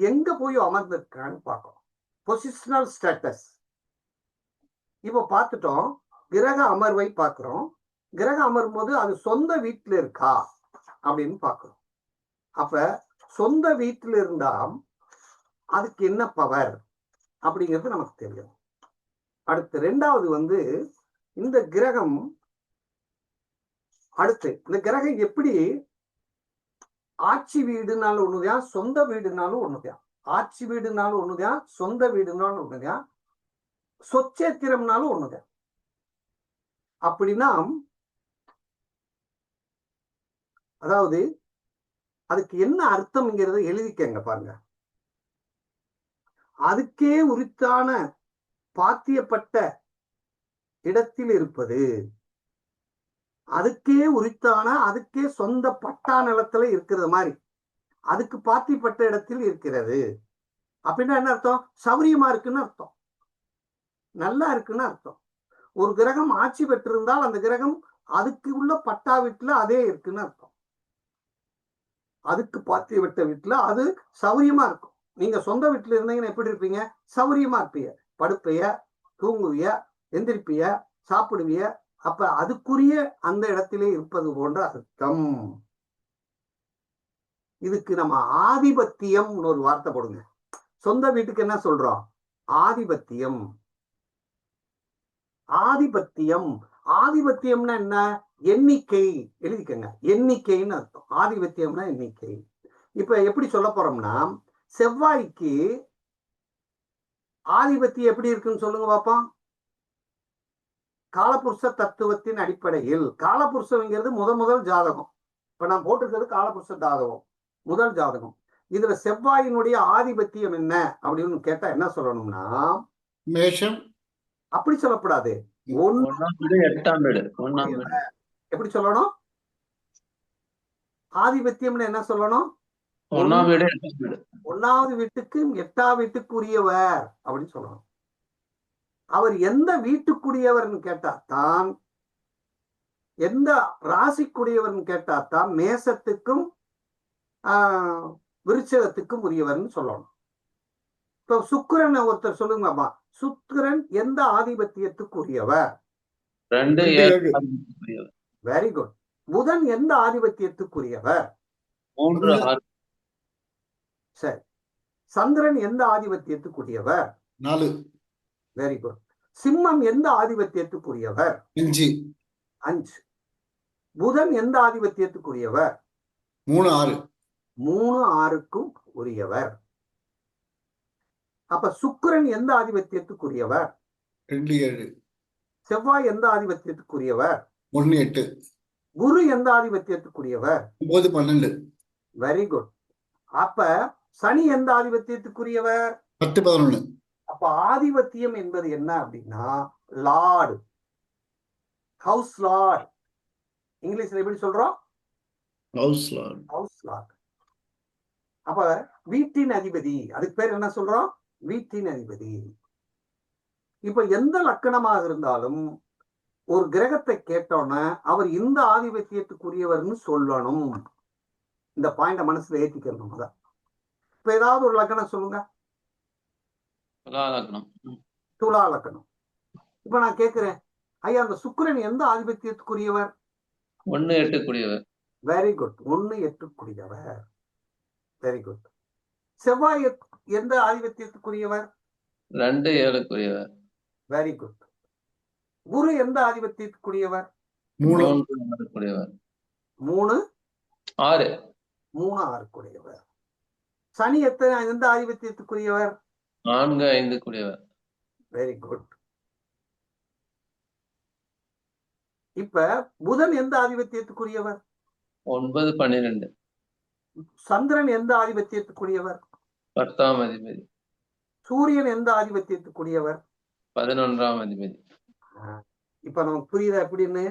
எங்க போய் அமர்ந்திருக்கான்னு பார்க்கணும். Positional status. இப்ப பார்த்துட்டோம், கிரக அமர்வை பார்க்கிறோம். கிரகம் அமரும் போது அது சொந்த வீட்டுல இருக்கா அப்படின்னு பார்க்கிறோம். அப்ப சொந்த வீட்டுல இருந்தா அதுக்கு என்ன பவர் அப்படிங்கிறது நமக்கு தெரியும். அடுத்து 2வது இந்த கிரகம், அடுத்து இந்த கிரகம் எப்படி ஆட்சி வீடுனாலும் ஒண்ணுதான், சொந்த வீடுனாலும் ஒண்ணுதான். ஆட்சி வீடுனாலும் ஒண்ணுதான், சொந்த வீடுனாலும் ஒண்ணுதான், சொச்சேத்திரம்னாலும் ஒண்ணுதான். அப்படின்னா அதாவது அதுக்கு என்ன அர்த்தம்ங்கிறத எழுதிக்கங்க பாருங்க. அதுக்கே உரித்தான பாத்தியப்பட்ட இடத்தில் இருப்பது, அதுக்கே உரித்தான அதுக்கே சொந்த பட்டா நிலத்துல இருக்கிறது மாதிரி அதுக்கு பாத்திப்பட்ட இடத்தில் இருக்கிறது. அப்படின்னா என்ன அர்த்தம்? சௌரியமா இருக்குன்னு அர்த்தம், நல்லா இருக்குன்னு அர்த்தம். ஒரு கிரகம் ஆட்சி பெற்றிருந்தால் அந்த கிரகம் அதுக்கு உள்ள பட்டா வீட்டுல அதே இருக்குன்னு அர்த்தம். அதுக்கு பாத்திய விட்ட வீட்டுல அது சௌரியமா இருக்கும். நீங்க சொந்த வீட்டுல இருந்தீங்கன்னா எப்படி இருப்பீங்க? சௌரியமா இருப்பீங்க, படுப்பைய, தூங்குவிய, எந்திரிப்பிய, சாப்பிடுவிய. அப்ப அதுக்குரிய அந்த இடத்திலே இருப்பது போன்ற அர்த்தம். இதுக்கு நம்ம ஆதிபத்தியம்னு ஒரு வார்த்தை போடுங்க. சொந்த வீட்டுக்கு என்ன சொல்றோம்? ஆதிபத்தியம். ஆதிபத்தியம். ஆதிபத்தியம்னா என்ன? எண்ணிக்கை. எழுதிக்கங்க, எண்ணிக்கைன்னு அர்த்தம். ஆதிபத்தியம்னா எண்ணிக்கை. இப்ப எப்படி சொல்ல போறோம்னா, செவ்வாய்க்கு ஆதிபத்தியம் எப்படி இருக்குன்னு சொல்லுங்க பாப்போம். காலபுருஷ தத்துவத்தின் அடிப்படையில், காலபுருஷங்கிறது முதல் ஜாதகம். இப்ப நான் போட்டிருக்கிறது காலபுருஷ ஜாதகம், முதல் ஜாதகம். இதுல செவ்வாயினுடைய ஆதிபத்தியம் என்ன அப்படின்னு கேட்டா என்ன சொல்லணும்னா, மேஷம். அப்படி சொல்லக்கூடாது. எப்படி சொல்லணும்? ஆதிபத்தியம்னு என்ன சொல்லணும்? ஒன்னாவது வீட்டுக்கு 8ஆம் வீட்டுக்குரியவர் அப்படின்னு சொல்லணும். அவர் எந்த வீட்டுக்குரியவர்னு கேட்டாத்தான், எந்த ராசிக்குரியவர்னு கேட்டாத்தான் மேசத்துக்கும் விருச்சகத்துக்கும் உரியவர்னு சொல்லணும். இப்ப சுக்கிரன் ஒருத்தர் சொல்லுங்கப்பா, சுக்கிரன் எந்த ஆதிபத்தியத்துக்குரியவர்? Very good. புதன் எந்த ஆதிபத்தியத்துக்குரியவர்? சரி. சந்திரன் எந்த ஆதிபத்தியத்துக்குரியவர்? 4. Very good. சிம்மம் எந்த ஆதிபத்தியத்துக்குரியவர்? 5. 5. புதன் எந்த ஆதிபத்தியத்துக்குரியவர்? 3, 6. 3, 6க்கும் உரியவர். அப்ப சுக்கிரன் எந்த ஆதிபத்தியத்துக்குரியவர்? 2, 7. செவ்வாய் எந்த ஆதிபத்தியத்துக்குரியவர்? 1, 8. குரு எந்த ஆதிபத்தியத்துக்குரியவர்? 9, 12. Very good. அப்ப சனி எந்த ஆதிபத்தியத்துக்குரியவர்? 10, 11. அப்ப ஆதிபத்தியம் என்பது என்ன அப்படின்னா, லார்டு, ஹவுஸ் லார்ட். இங்கிலீஷ்ல எப்படி சொல்றோம்? House Lord. House Lord. அப்ப வீட்டின் அதிபதி, அதுக்கு பேர் என்ன சொல்றோம்? வீட்டின் அதிபதி. இப்ப எந்த லக்கணமாக இருந்தாலும் ஒரு கிரகத்தை கேட்டோன்னா அவர் இந்த ஆதிபத்தியத்துக்குரியவர்னு சொல்லணும். இந்த பாயிண்ட மனசுல ஏத்திக்கணும். அதான். இப்ப ஏதாவது ஒரு லக்கணம் சொல்லுங்க. துலா லக்கணம். இப்ப நான் கேட்கிறேன், ஐயா அந்த சுக்கிரன் எந்த ஆதிபத்தியத்துக்குரியவர்? 1, 8 வெரி குட். 1, 8 very good. செவ்வாய் எந்த ஆதிபத்தியத்துக்குரியவர்? 2, 7 வெரி குட். குரு எந்த ஆதிபத்தியத்துக்குரியவர்? 3, 3, 6 6 சனி எந்த ஆதிபத்தியத்துக்குரியவர்? 4, 5 வெரி குட். இப்ப புதன் எந்த ஆதிபத்தியத்துக்குரியவர்? 9, 12. சந்திரன் எந்த ஆதிபத்தியத்துக்குரியவர்? 10ஆம் அதிபதி. சூரியன் எந்த ஆதிபத்தியத்துக்குரியவர்? 11ஆம் அதிபதி. இப்ப நமக்கு புரியுதா எப்படின்னு?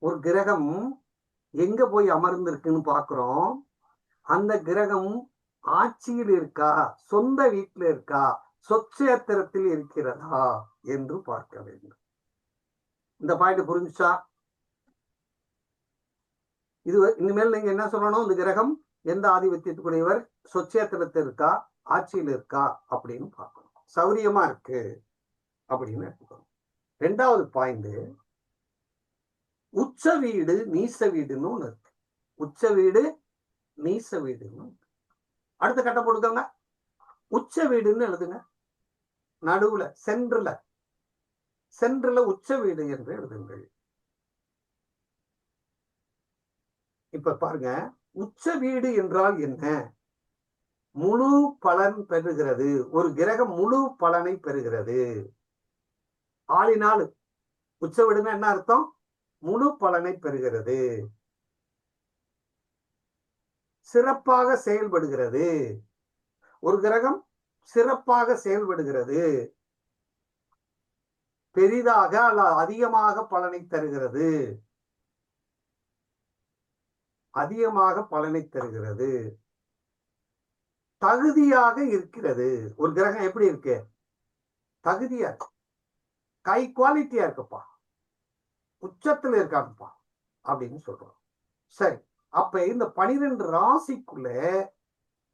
ஒரு கிரகம் எங்க போய் அமர்ந்திருக்குன்னு பாக்குறோம். அந்த கிரகம் ஆட்சியில் இருக்கா, சொந்த வீட்டுல இருக்கா, சொச்சேத்திரத்தில் இருக்கிறதா என்று பார்க்க வேண்டும். இந்த பாயிண்ட் புரிஞ்சுச்சா? இது இனிமேல் நீங்க என்ன சொல்லணும்? இந்த கிரகம் எந்த ஆதிபத்தியத்துக்குரியவர், சொச்சேத்திரத்தில் இருக்கா, ஆட்சியில் இருக்கா அப்படின்னு பார்க்கணும். சௌரியமா இருக்கு அப்படின்னு எடுத்துக்கணும். 2வது பாயிண்ட், உச்ச வீடு நீச வீடுன்னு ஒண்ணு இருக்கு. உச்ச வீடு நீச வீடுன்னு. அடுத்த கட்டம் போடுங்க. உச்ச வீடுன்னு எழுதுங்க. நடுவுல சென்றுல உச்ச வீடு என்று எழுதுங்கள். இப்ப பாருங்க, உச்ச வீடு என்றால் என்ன? முழு பலன் பெறுகிறது. ஒரு கிரகம் முழு பலனை பெறுகிறது. ஆளினால் உச்ச வீடுன்னா என்ன அர்த்தம்? முழு பலனை பெறுகிறது, சிறப்பாக செயல்படுகிறது. ஒரு கிரகம் சிறப்பாக செயல்படுகிறது, பெரிதாக அல்ல அதிகமாக பலனை தருகிறது, அதிகமாக பலனை தருகிறது, தகுதியாக இருக்கிறது. ஒரு கிரகம் எப்படி இருக்கு? தகுதியா இருக்கு, ஹை குவாலிட்டியா இருக்குப்பா, உச்சத்துல இருக்காங்கப்பா அப்படின்னு சொல்றோம். சரி, அப்ப இந்த 12 ராசிக்குள்ள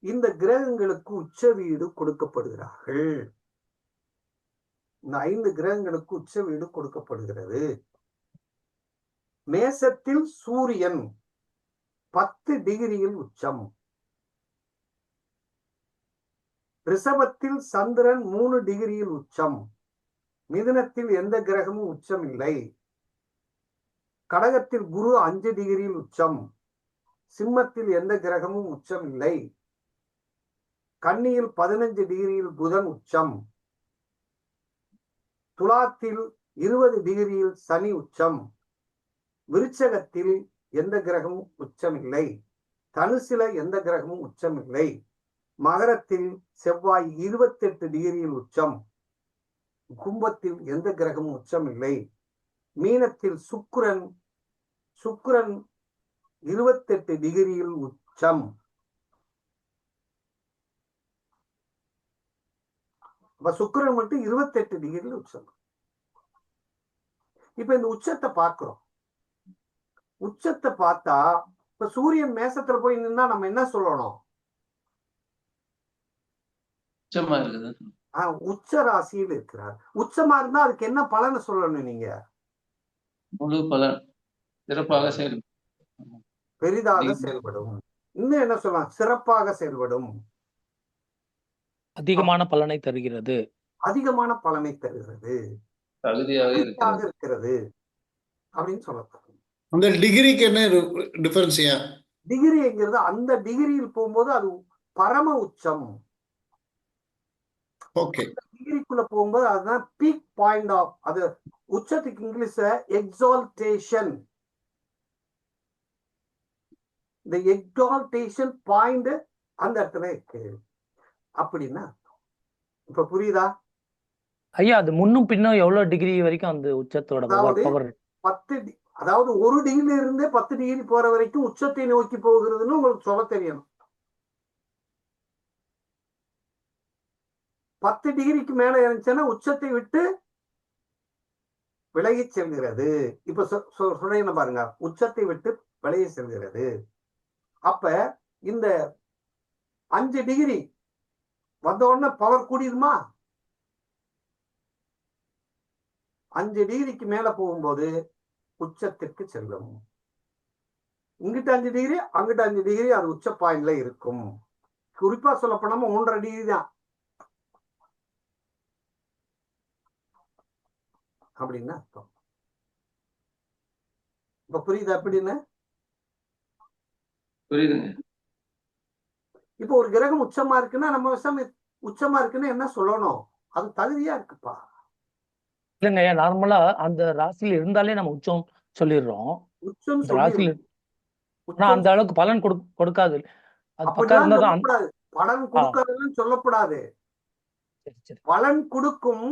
இந்த கிரகங்களுக்கு உச்ச வீடு கொடுக்கப்படுகிறார்கள். இந்த 5 கிரகங்களுக்கு உச்ச வீடு கொடுக்கப்படுகிறது. மேசத்தில் சூரியன் 10 டிகிரியில் உச்சம். ரிஷபத்தில் சந்திரன் 3 டிகிரியில் உச்சம். மிதுனத்தில் எந்த கிரகமும் உச்சம் இல்லை. கடகத்தில் குரு 5 டிகிரியில் உச்சம். சிம்மத்தில் எந்த கிரகமும் உச்சம் இல்லை. கன்னியில் 15 டிகிரியில் புதன் உச்சம். துலாத்தில் 20 டிகிரியில் சனி உச்சம். விருச்சகத்தில் எந்த கிரகமும் உச்சம் இல்லை. தனுசில எந்த கிரகமும் உச்சம் இல்லை. மகரத்தில் செவ்வாய் 28 டிகிரியில் உச்சம். கும்பத்தில் எந்த கிரகமும் உச்சம் இல்லை. மீனத்தில் சுக்கிரன் 28 டிகிரியில் உச்சம். அப்ப சுக்கிரன் மட்டும் 28 டிகிரியில் உச்சம். இப்ப இந்த உச்சத்தை பார்க்கிறோம். உச்சத்தை பார்த்தா இப்ப சூரியன் மேசத்துல போய் நின்னா நம்ம என்ன சொல்லணும்? உச்சமா இருக்குது. உச்ச ராசியில் இருக்கிறார். உச்சமா இருந்தா அதுக்கு என்ன பலனை சொல்லணும்? நீங்க முழு பலன், சிறப்பாக செயல்படும், பெரிதாக செயல்படும். இன்னும் என்ன சொல்லலாம்? சிறப்பாக செயல்படும், அதிகமான பலனை தருகிறது, அதிகமான பலனை தருகிறது, தகுதியாக இருக்கிறது. இருக்கிறது அப்படின்னு சொல்லலாம். அந்த டிகிரிக்கு என்ன டிஃபரன்ஸியா? டிகிரிங்கிறது அந்த டிகிரியில் போகும்போது அது பரம உச்சம். ஓகே. டிகிரிக்குள்ள போகும்போது அதுதான் பீக் பாயிண்ட் ஆஃப். அது உச்சத்துக்கு இங்கிலீஷ்ல எக்ஸால்டேஷன். இந்த எக்ஸால்டேஷன் பாயிண்ட் அந்த இடத்துல இருக்கு அப்படின்னா இப்ப புரியுதா ஐயா? அது முன்னும் பின்னும் எவ்வளவு டிகிரி வரைக்கும் அந்த உச்சத்தோட அதாவது பவர்? 10 அதாவது 1 டிகிரி இருந்து 10 டிகிரி போற வரைக்கும் உச்சத்தை நோக்கி போகிறதுன்னு உங்களுக்கு சொல்ல தெரியணும். 10 டிகிரிக்கு மேல இருந்துச்சுன்னா உச்சத்தை விட்டு விலகி செல்கிறது. இப்ப சொல்றேன் பாருங்க, உச்சத்தை விட்டு விலகி செல்கிறது. அப்ப இந்த 5 டிகிரி வந்த உடனே பவர் கூடிடுமா? 5 டிகிரிக்கு மேல போகும்போது உச்சத்திற்கு செல்லும். இங்கிட்ட 5 டிகிரி, அங்கிட்ட 5 டிகிரி, அது உச்ச பாயிண்ட்ல இருக்கும். குறிப்பா சொல்ல போனா 3.5 டிகிரி தான் அப்படின்னு அர்த்தம். இப்ப புரியுது அப்படின்னு? புரியுதுங்க. இப்ப ஒரு கிரகம் உச்சமா இருக்குன்னா நம்ம விஷயம் உச்சமா இருக்குன்னு என்ன சொல்லணும்? அது தகுதியா இருக்குப்பா. இல்லைங்க ஐயா, நார்மலா அந்த ராசியில இருந்தாலே நம்ம உச்சம் சொல்லிடுறோம். உச்சம் அந்த ராசியில ஆனா அந்த அளவுக்கு பலன் கொடுக்காது. அது பக்கா அப்படிலாம் இருந்தாதான் சொல்லக்கூடாது. பலன் கொடுக்காதுன்னு சொல்லக்கூடாது. சரி சரி. பலன் கொடுக்கும்.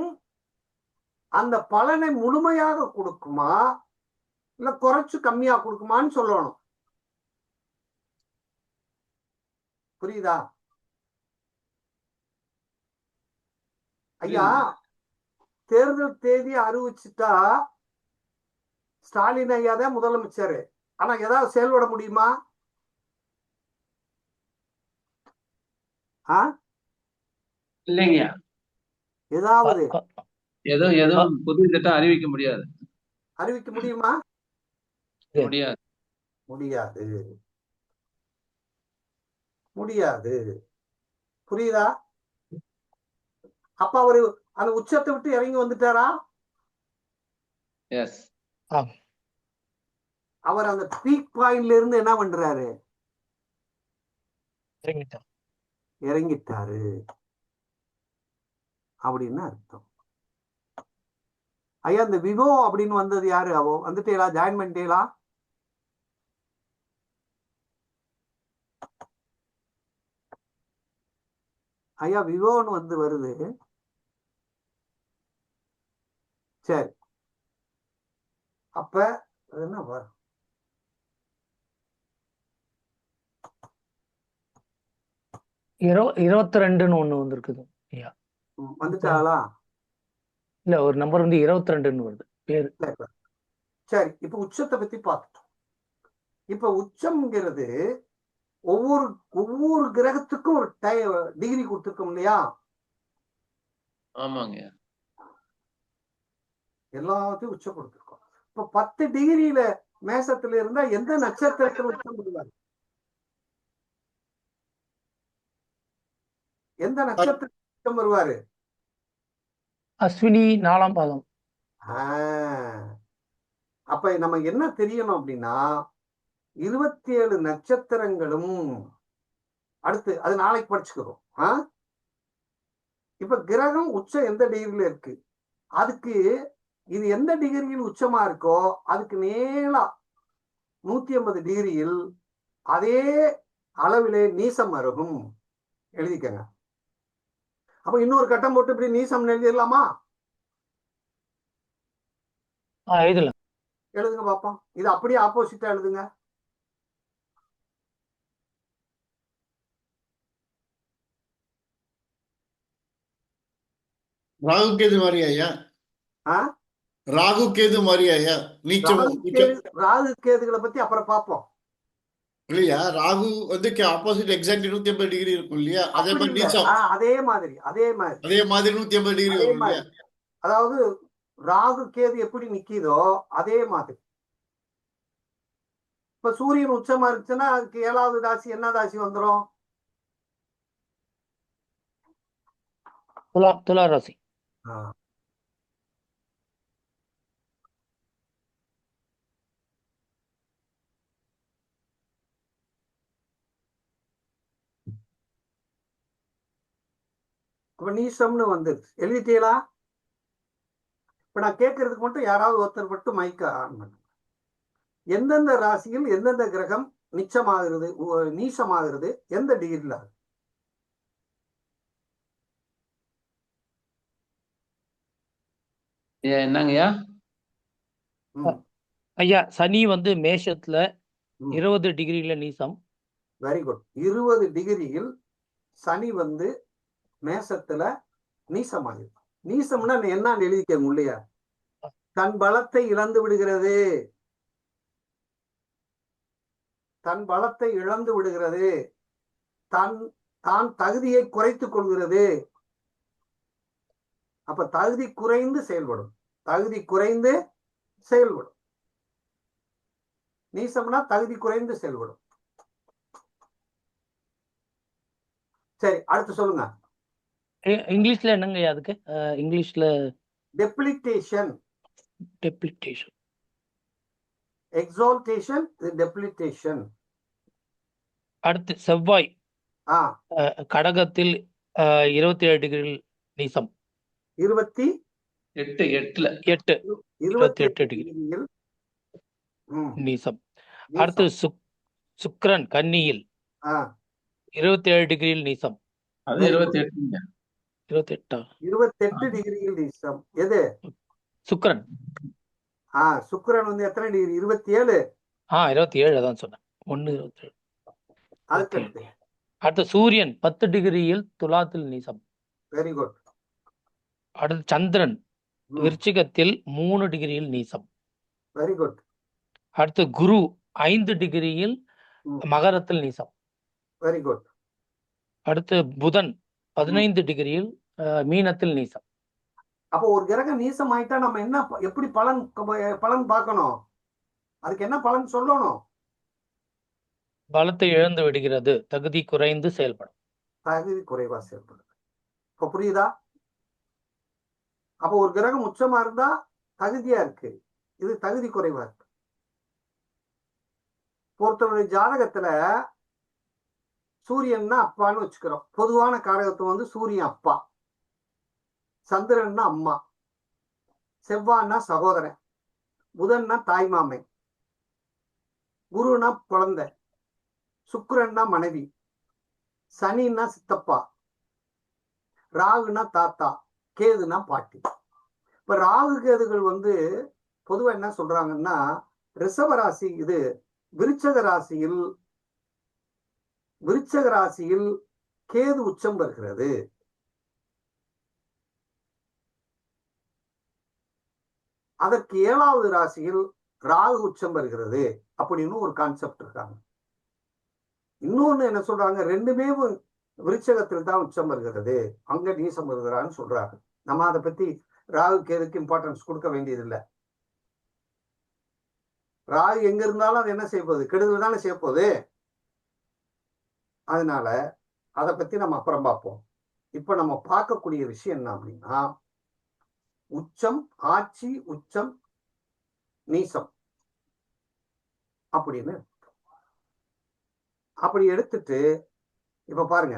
அந்த பலனை முழுமையாக கொடுக்குமா இல்ல குறைச்சு கம்மியா கொடுக்குமான்னு சொல்லணும். புரியுதா ஐயா? தேர்தல் தேதி அறிவிச்சுட்டா ஸ்டாலின் ஐயா தான் முதலமைச்சர். ஆனா ஏதாவது செயல்பட முடியுமா? இல்லைங்கய்யா. ஏதாவது ஏதோ புது திட்டம் அறிவிக்க முடியாது. அறிவிக்க முடியுமா? முடியாது. முடியாது, முடியாது. புரியுதா? அப்ப அவரு அந்த உச்சத்தை விட்டு இறங்கி வந்துட்டாரா? எஸ். அவர் அந்த பீக் பாயிண்ட்ல இருந்து என்ன பண்றாரு? இறங்கிட்டாரு அப்படின்னு அர்த்தம். ஐயா இந்த விவோ அப்படின்னு வந்தது யாரு? அவோ வந்துட்டீங்களா? ஜாயின் பண்ணிட்டீங்களா? ஐயா விவோன்னு வந்து வருது. சரி, அப்ப அது என்ன வரும்? இருபத்தி 22ன்னு ஒண்ணு வந்திருக்குது ஐயா. வந்துட்டாங்களா? இல்ல, ஒரு நம்பர் வந்து 22ன்னு வருது பேரு. சரி, சரி, இப்ப உச்சத்தை பத்தி பார்த்துட்டோம். இப்ப உச்சம்ங்கிறது ஒவ்வொரு ஒவ்வொரு கிரகத்துக்கும் ஒரு டிகிரி கொடுத்துருக்கோம் இல்லையா? ஆமாங்க. எல்லாத்தையும் உச்சம் கொடுத்துருக்கோம். இப்ப 10 டிகிரியில மேசத்துல இருந்தா எந்த நட்சத்திரத்துல உச்சம் பெறுவார்? எந்த நட்சத்திரத்துல உச்சம் பெறுவாரு? அஸ்வினி 4ஆம் பாதம். அப்ப நம்ம என்ன தெரியணும் அப்படின்னா 27 நட்சத்திரங்களும் அடுத்து அது நாளைக்கு படிச்சுக்கிறோம். இப்ப கிரகம் உச்சம் எந்த டிகிரியில இருக்கு, அதுக்கு இது எந்த டிகிரியில் உச்சமா இருக்கோ அதுக்கு நேரா 180 டிகிரியில் அதே அளவிலே நீசம் அருகும். எழுதிக்கங்க. அப்ப இன்னொரு கட்டம் போட்டு இப்படி நீசம் எழுதிடலாமா? எழுதலாம். எழுதுங்க பாப்போம். இது அப்படியே ஆப்போசிட்டா எழுதுங்க. ராகு கேது மாதிரி ஐயா. ராகு கேது மாதிரி ஐயா. நீச்சம் ராகு கேதுகளை பத்தி அப்புறம் பார்ப்போம். இல்லையா? ராகு வந்து ஆப்போசிட் எக்ஸாக்ட் 180 டிகிரி இருக்கும் இல்லையா? அதே மாதிரி நீச்சம் அதே மாதிரி 180 டிகிரி வரும் இல்லையா? அதாவது ராகு கேது எப்படி நிக்கிதோ அதே மாதிரி. இப்ப சூரியன் உச்சமா இருக்குச்சுன்னா அதுக்கு 7வது ராசி என்ன ராசி வந்துடும்? துலா ராசி. இப்ப நீசம்னு வந்துருச்சு. எழுதிட்டீங்களா? இப்ப நான் கேட்கறதுக்கு மட்டும் யாராவது ஒருத்தர் மட்டும் மைக்க ஆன் பண்ணுங்க. எந்தெந்த ராசியில் எந்தெந்த கிரகம் நீச்சமாகிறது நீசமாகிறது எந்த டிகிரில? என்னங்கய்யா? ஐயா சனி வந்து மேஷத்துல 20 டிகிரில நீசம். Very good. 20 டிகிரியில் சனி வந்து மேசத்துல நீசமாகிறது. நீசம்னா என்ன எழுதிக்க இல்லையா? தன் பலத்தை இழந்து விடுகிறது. தன் பலத்தை இழந்து விடுகிறது. தான் தகுதியை குறைத்துக் கொள்கிறது. அப்ப தகுதி குறைந்து செயல்படும். தகுதி குறைந்து செயல்படும். நீசம்னா தகுதி குறைந்து செயல்படும். சரி, அடுத்து சொல்லுங்க. இங்கிலீஷ்ல என்னங்க அதுக்கு? இங்கிலீஷ்ல டெப்ளிட்டேஷன். எக்ஸால்டேஷன், டெப்ளிட்டேஷன். அடுத்து செவ்வாய் கடகத்தில் 27 டிகிரி நீசம். 28 டிகிரி நீசம். அடுத்து சுக்கிரன் கன்னியில் 27 டிகிரியில் நீசம். 28 டிகிரியில் நீசம். எது? சுக்கிரன். சுக்கிரன் வந்து எத்தனை டிகிரி? 27. 27 அதான் சொன்னேன். 1 அடுத்து சூரியன் 10 டிகிரியில் துலாத்தில் நீசம். Very good. அடுத்து சந்திரன் விருச்சிகத்தில் 3 டிகிரியில் நீசம். Very good. அடுத்து குரு 5 டிகிரியில் மகரத்தில் நீசம். Very good. அடுத்து புதன் 15 டிகிரியில் மீனத்தில் நீசம். அப்போ ஒரு கிரகம் நீசம் ஆயிட்டா நம்ம என்ன எப்படி பலன் பார்க்கணும்? அதுக்கு என்ன பலன் சொல்லணும்? பலத்தை இழந்து விடுகிறது. தகுதி குறைந்து செயல்படும். தகுதி குறைவா செயல்படும். இப்ப புரியுதா? அப்ப ஒரு கிரகம் உச்சமா இருந்தா தகுதியா இருக்கு, இது தகுதி குறைவா இருக்கு. ஒருத்தருடைய ஜாதகத்துல சூரியன்னா அப்பான்னு வச்சுக்கிறோம். பொதுவான காரகத்துவம் வந்து சூரியன் அப்பா, சந்திரன்னா அம்மா, செவ்வாய்னா சகோதரன், புதன்னா தாய்மாமை, குருனா குழந்தை, சுக்கிரன்னா மனைவி, சனின்னா சித்தப்பா, ராகுனா தாத்தா, கேதுனா பாட்டி. இப்ப ராகு கேதுகள் வந்து பொதுவா என்ன சொல்றாங்கன்னா, ரிஷப ராசி இது விருச்சக ராசியில் கேது உச்சம் பெறுகிறது. அதற்கு 7வது ராசியில் ராகு உச்சம் பெறுகிறது அப்படின்னு ஒரு கான்செப்ட் இருக்காங்க. இன்னொன்னு என்ன சொல்றாங்க, ரெண்டுமே விருச்சகத்தில் தான் உச்சம் பெறுகிறது, அங்க நீசம் பெறுகிறான்னு சொல்றாங்க. நம்ம அதை பத்தி ராகு கேதுக்கு இம்பார்ட்டன்ஸ் கொடுக்க வேண்டியதில்லை. ராகு எங்க இருந்தாலும் அது என்ன செய்ய போகுது, கெடுதல் தானே செய்ய போகுது. அதனால அதை பத்தி நம்ம அப்புறம் பார்ப்போம். இப்ப நம்ம பார்க்கக்கூடிய விஷயம் என்ன அப்படின்னா, உச்சம், ஆட்சி, உச்சம், நீசம் அப்படின்னு அப்படி எடுத்துட்டு இப்ப பாருங்க,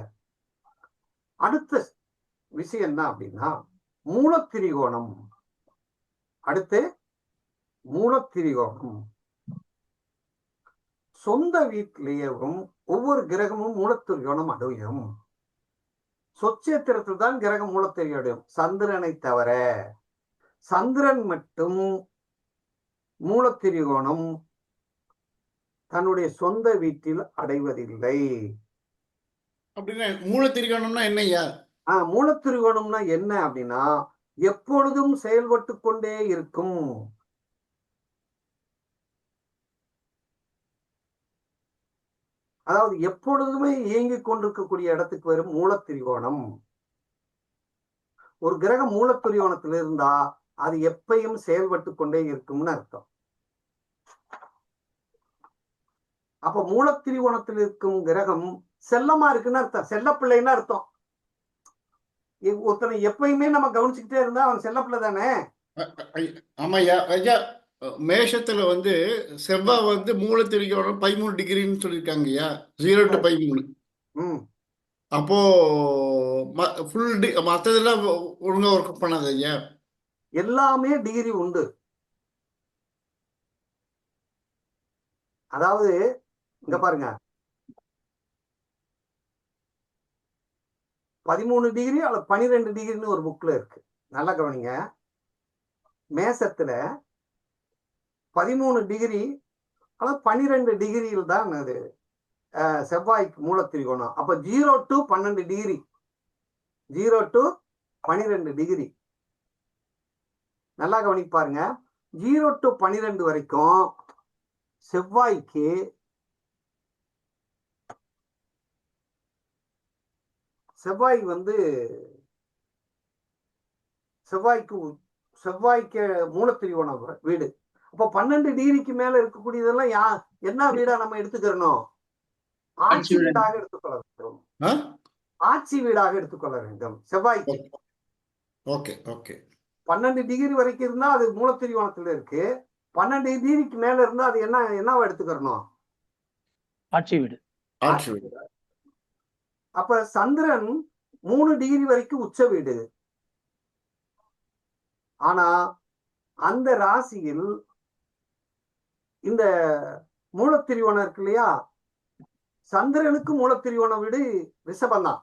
அடுத்த விஷயம் என்ன அப்படின்னா மூலத்திரிகோணம். அடுத்து மூலத்திரிகோணம். சொந்த வீட்டிலேயும் ஒவ்வொரு கிரகமும் மூலத்திரிகோணம் அடையும். சொச்சேத்திரத்தில் தான் கிரகம் மூலத்திரிகோணம், சந்திரனை தவிர. சந்திரன் மட்டும் மூலத்திரிகோணம் தன்னுடைய சொந்த வீட்டில் அடைவதில்லை. அப்படின்னா மூலத்திரிகோணம்னா என்னய்யா? மூலத்திரிகோணம்னா என்ன அப்படின்னா, எப்பொழுதும் செயல்பட்டு கொண்டே இருக்கும். அதாவது எப்பொழுதுமே இயங்கிக் கொண்டிருக்கக்கூடிய இடத்துக்கு வரும் மூலத்திரிகோணம். ஒரு கிரகம் மூலத்திரிகோணத்தில் இருந்தா அது எப்பயும் செயல்பட்டு கொண்டே இருக்கும்னு அர்த்தம். அப்ப மூலத்திரிகோணத்தில் இருக்கும் கிரகம் செல்லமா இருக்குன்னு அர்த்தம், செல்ல பிள்ளைன்னு அர்த்தம். ஒருத்தனை எப்பயுமே நம்ம கவனிச்சுக்கிட்டே இருந்தா அவன் செல்ல பிள்ளை தானே. ஆமாய்யா. ஐயா, மேஷத்துல வந்து செவ்வாய் வந்து மூலத்திரிகோணம் 13 டிகிரின்னு சொல்லியிருக்காங்கய்யா, 0 to 13. அப்போ மற்றதெல்லாம் ஒழுங்கா ஒர்க் பண்ணாது ஐயா. எல்லாமே டிகிரி உண்டு. அதாவது இங்க பாருங்க, 13 டிகிரி அல்லது 12 டிகிரின்னு ஒரு புக்ல இருக்கு, நல்லா கவனிங்க. மேசத்துல 13 டிகிரி அல்லது 12 டிகிரியில் தான் அது செவ்வாய்க்கு மூலத்திரிகோணம். அப்ப 0 to 12 டிகிரி, 0 to 12 டிகிரி. நல்லா கவனிக்க பாருங்க, 0 to 12 வரைக்கும் செவ்வாய்க்கு வந்து செவ்வாய்க்கு மூலத்திரிகோணம் வீடு. அப்ப 12 டிகிரிக்கு மேல இருக்கக்கூடியதெல்லாம் என்ன வீடா நம்ம எடுத்துக்கிறோம்? ஆட்சி வீடாக எடுத்துக்கொள்ள வேண்டும். ஆட்சி வீடாக எடுத்துக்கொள்ள வேண்டும் செவ்வாய்க்கு. Okay okay. 12 டிகிரி வரைக்கும் இருந்தா அது மூலத்திரிகோணத்துல இருக்கு. 12 டிகிரிக்கு மேல இருந்தா அது என்னவா எடுத்துக்கிறோம்? ஆட்சி வீடு. ஆட்சி வீடு. அப்ப சந்திரன் 3 டிகிரி வரைக்கும் உச்ச வீடு. ஆனா அந்த ராசியில் இந்த மூலத்திரிகோணம் இருக்கு இல்லையா, சந்திரனுக்கு மூலத்திரிகோண வீடு ரிஷபம் தான்.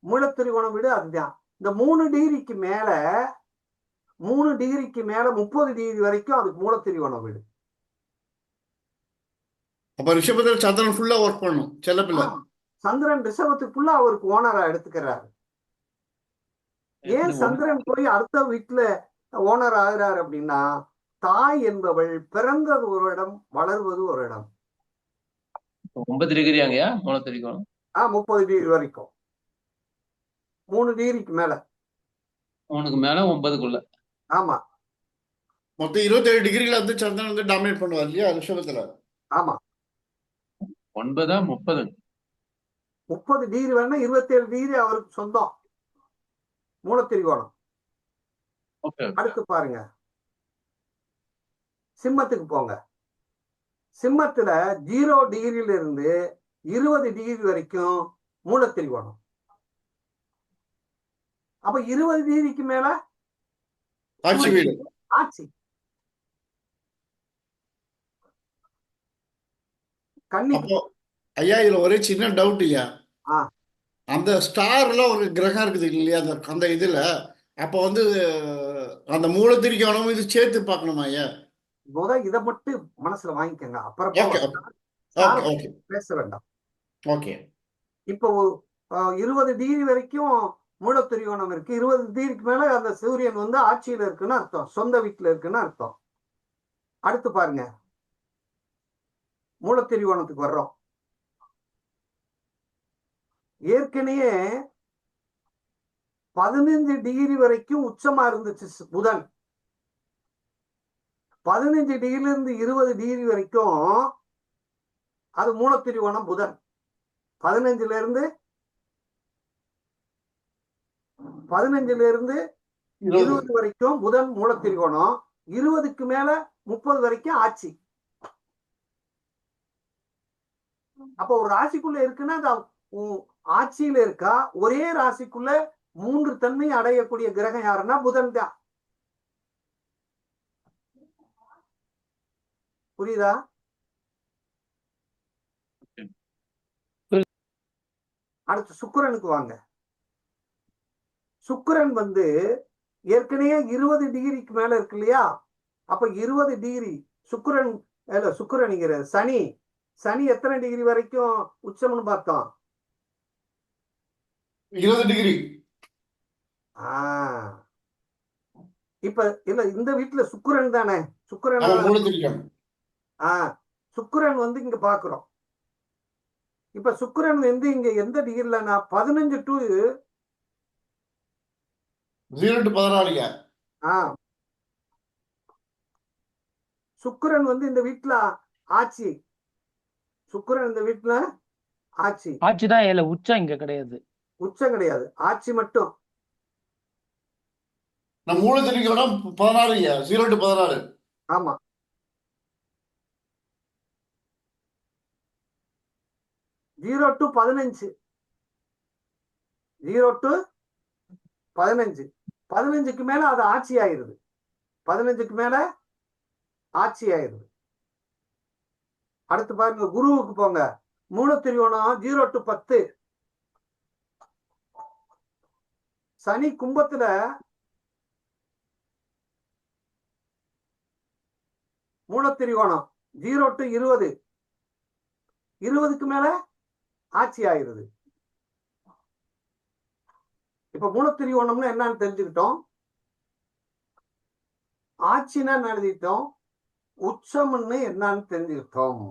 மூலத்திரிகோண வீடு அதுதான். இந்த 3 டிகிரிக்கு மேல 30 டிகிரி வரைக்கும் அதுக்கு மூலத்திரிகோண வீடு. அப்ப ரிஷபத்தில் சந்திரன் ஃபுல்லா ஒர்க் பண்ணும் செல்லப்பிள்ளை. சந்திரன் ரிஷபத்துக்குள்ள அவருக்கு ஓனரா எடுத்துக்கிறாரு. ஏன் சந்திரன் போய் அடுத்த வீட்டுல ஓனர் ஆகிறார் அப்படின்னா, தாய் என்பவள் பிறந்தது ஒரு இடம், வளர்வது ஒரு இடம். 9 டிகிரியாங்கய்யா மூலத்திரிகோணம்? 30 டிகிரி வரைக்கும், 3 டிகிரிக்கு மேல, 3க்கு மேல 9க்குள்ள. ஆமா, மொத்தம் 27 டிகிரில வந்து சந்திரன் வந்து டாமினேட் பண்ணுவார் இல்லையா ரிஷபத்துல? ஆமா. 9 30 டிகிரி வேணா 27 டிகிரி அவருக்கு சொந்தம் மூலத்திரிகோணம். அடுத்து பாருங்க, சிம்மத்துக்கு போங்க. சிம்மத்துல 0 டிகிரியில இருந்து 20 டிகிரி வரைக்கும் மூலத்திரிகோணம். அப்ப 20 டிகிரிக்கு மேல ஆட்சி வீடு. ஆட்சி. கன்னி. அப்போ ஐயா இதுல ஒரே சின்ன டவுட் ஐயா. ஆ. அந்த ஸ்டார்ல ஒரு கிரகம் இருக்குது இல்லையா அந்த அந்த இதுல அப்ப வந்து அந்த மூலத்திரிகோணம் இது சேர்த்து பார்க்கணுமா ஐயா? இதை மட்டும் மனசுல வாங்கிக்கங்க. அப்புறம் ஓகே ஸ்டார் ஓகே ஓகே பேச வேண்டாம். ஓகே. இப்போ 20 டிகிரி வரைக்கும் மூலத்திரிகோணம் இருக்கு. 20 டிகிரிக்கு மேல அந்த சூரியன் வந்து ஆட்சியில இருக்குன்னு அர்த்தம், சொந்த வீட்டுல இருக்குன்னு அர்த்தம். அடுத்து பாருங்க, மூலத்திரிகோணத்துக்கு வர்றோம். ஏற்கனவே 15 டிகிரி வரைக்கும் உச்சமா இருந்துச்சு புதன். 15 டிகிரில இருந்து 20 டிகிரி வரைக்கும் அது மூலத்திரிகோணம் புதன். 15ல இருந்து 20 வரைக்கும் புதன் மூலத்திரிகோணம். 20க்கு மேல 30 வரைக்கும் ஆட்சி. அப்ப ஒரு ராசிக்குள்ள இருக்குன்னா அது ஆட்சியில இருக்கா. ஒரே ராசிக்குள்ள 3 தன்மை அடையக்கூடிய கிரகம் யாருன்னா புதன் தான். புரியுதா? அடுத்து சுக்கிரனுக்கு வாங்க. சுக்கிரன் வந்து ஏற்கனவே 20 டிகிரிக்கு மேல இருக்கு இல்லையா? அப்ப 20 டிகிரி சுக்கிரன்ங்கிற சனி எத்தனை டிகிரி வரைக்கும் உச்சம்னு பார்த்தோம்? 20 டிகிரி. இப்ப இல்ல, இந்த வீட்டுல சுக்கிரன் தானே. சுக்கிரன் சுக்கிரன் வந்து இங்க பாக்குறோம். இப்ப சுக்கிரன் வந்து இங்க எந்த டிகிரிலனா 15 to 0 to 14. சுக்கிரன் வந்து இந்த வீட்டுல ஆட்சி. சுக்கிரன் இந்த வீட்டுல ஆட்சி. ஆட்சிதான் இல்ல, உச்சம் இங்க கிடையாது. உச்சம் கிடையாது, ஆட்சி மட்டும். நம்ம மூலத்திரிகோணம் 16 0 to 16. ஆமா. Zero to 15. 15க்கு மேல அது ஆட்சி ஆயிருது. 15க்கு மேல ஆட்சி ஆயிருது. அடுத்து பாருங்க, குருவுக்கு போங்க. மூலத்திரிகோணம் 0 to 10. Shani கும்பத்துல மூலத்திரிகோணம் 0 to 20. 20க்கு மேல ஆட்சி ஆயிருது. இப்ப மூலத்திரிகோணம்னு என்னன்னு தெரிஞ்சுக்கிட்டோம். ஆட்சினா எழுதிட்டோம். உச்சம்னு என்னன்னு தெரிஞ்சுக்கிட்டோம்.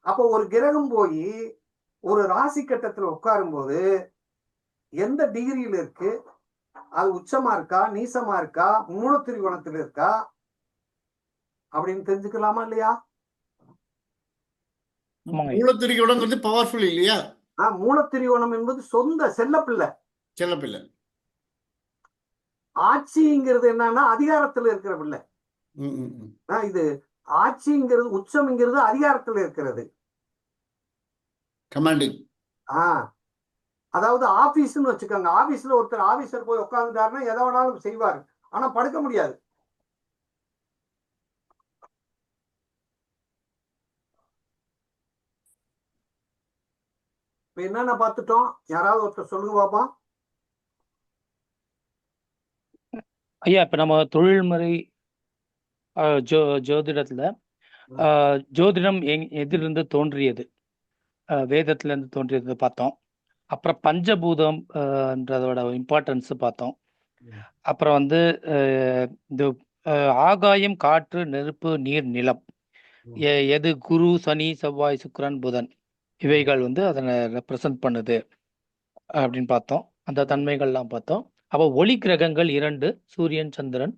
அப்போ ஒரு கிரகம் போய் ஒரு ராசி கட்டத்துல உட்காரும் போது எந்த டிகிரியில இருக்கு, அது உச்சமா இருக்கா, நீசமா இருக்கா, மூலத்திரிகோணத்துல இருக்கா அப்படின்னு தெரிஞ்சுக்கலாமா இல்லையா? மூலத்திரிகோணம் வந்து பவர்ஃபுல் இல்லையா? மூலத்திரிகோணம் என்பது சொந்த செல்லப்பிள்ளை. ஆட்சிங்கிறது என்னன்னா அதிகாரத்துல இருக்கிற பிள்ளை. இது ஆட்சிங்கிறது உச்சம்ங்கிறது அதிகாரத்துல இருக்கிறது. கமாண்டிங். அதாவது ஆபீஸ்ன்னு வச்சுக்கோங்க. ஆபீஸ்ல ஒருத்தர் ஆபீசர் போய் உட்கார்ந்துட்டாருன்னா எதை வேணாலும் செய்வாரு, ஆனா படுக்க முடியாது. இப்ப என்னென்ன பார்த்துட்டோம்? யாராவது ஒருத்தர் சொல்லுங்க பாப்பா. ஐயா, இப்ப நம்ம தொழில்முறை ஜோதிடத்துல ஜோதிடம் எதிலிருந்து தோன்றியது, வேதத்துல இருந்து தோன்றியது பார்த்தோம். அப்புறம் பஞ்சபூதம்ன்றதோட இம்பார்ட்டன்ஸ் பார்த்தோம். அப்புறம் வந்து இந்த ஆகாயம், காற்று, நெருப்பு, நீர், நிலம், எது குரு, சனி, செவ்வாய், சுக்கிரன், புதன், இவைகள் வந்து அதனை ரெப்ரசன்ட் பண்ணுது அப்படின்னு பார்த்தோம். அந்த தன்மைகள்லாம் பார்த்தோம். அப்போ ஒளி கிரகங்கள் 2, சூரியன், சந்திரன்.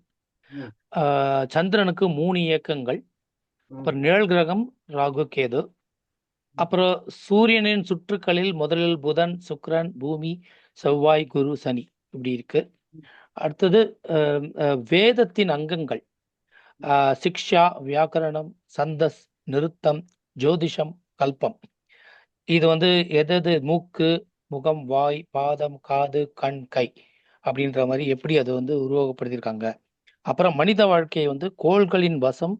சந்திரனுக்கு 3 இயக்கங்கள். அப்புறம் நிழல் கிரகம் ராகு, கேது. அப்புறம் சூரியனின் சுற்றுக்களில் முதலில் புதன், சுக்கிரன், பூமி, செவ்வாய், குரு, சனி இப்படி இருக்கு. அடுத்தது வேதத்தின் அங்கங்கள் சிக்ஷா, வியாக்கரணம், சந்தஸ், நிருத்தம், ஜோதிஷம், கல்பம். இது வந்து எது மூக்கு, முகம், வாய், பாதம், காது, கண், கை அப்படின்ற மாதிரி எப்படி அதை வந்து உருவகப்படுத்தியிருக்காங்க. அப்புறம் மனித வாழ்க்கை வந்து கோள்களின் வசம்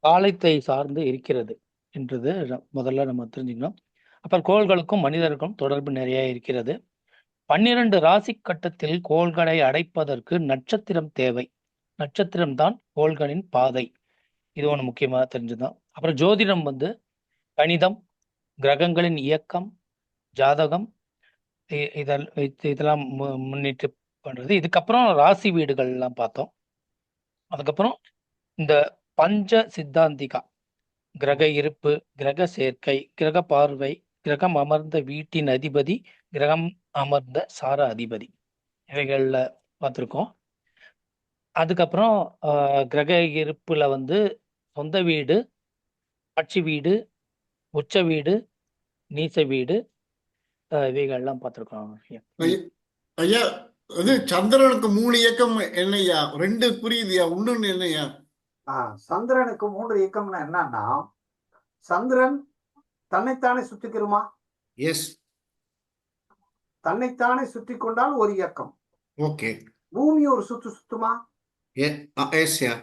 காலத்தை சார்ந்து இருக்கிறது என்றது முதல்ல நம்ம தெரிஞ்சுக்கணும். அப்புறம் கோள்களுக்கும் மனிதருக்கும் தொடர்பு நிறைய இருக்கிறது. 12 ராசி கட்டத்தில் கோள்களை அடைப்பதற்கு நட்சத்திரம் தேவை. நட்சத்திரம் தான் கோள்களின் பாதை. இது ஒன்று முக்கியமாக தெரிஞ்சுதான். அப்புறம் ஜோதிடம் வந்து கணிதம், கிரகங்களின் இயக்கம், ஜாதகம், இதெல்லாம் முன்னிட்டு பண்றது. இதுக்கப்புறம் ராசி வீடுகள் எல்லாம் பார்த்தோம். அதுக்கப்புறம் இந்த பஞ்ச சித்தாந்திகா, கிரக இருப்பு, கிரக சேர்க்கை, கிரக பார்வை, கிரகம் அமர்ந்த வீட்டின் அதிபதி, கிரகம் அமர்ந்த சார அதிபதி, இவைகள்ல பார்த்துருக்கோம். அதுக்கப்புறம் கிரக இருப்புல வந்து சொந்த வீடு, ஆட்சி வீடு, உச்ச வீடு, நீச வீடு, இவைகள்லாம் பார்த்துருக்கோம். ஐயா அது சந்திரனுக்கு 3 இயக்கம் என்னய்யா? 2 புரியுதுயா, இன்னொன்னு என்னய்யா? சந்திரனுக்கு 3 இயக்கம்னா என்னன்னா, சந்திரன் தன்னைத்தானே சுத்திக்கிறோமா? எஸ். தன்னைத்தானே சுற்றி கொண்டால் ஒரு இயக்கம். ஓகே. பூமி ஒரு சுத்துமா? Yes yeah.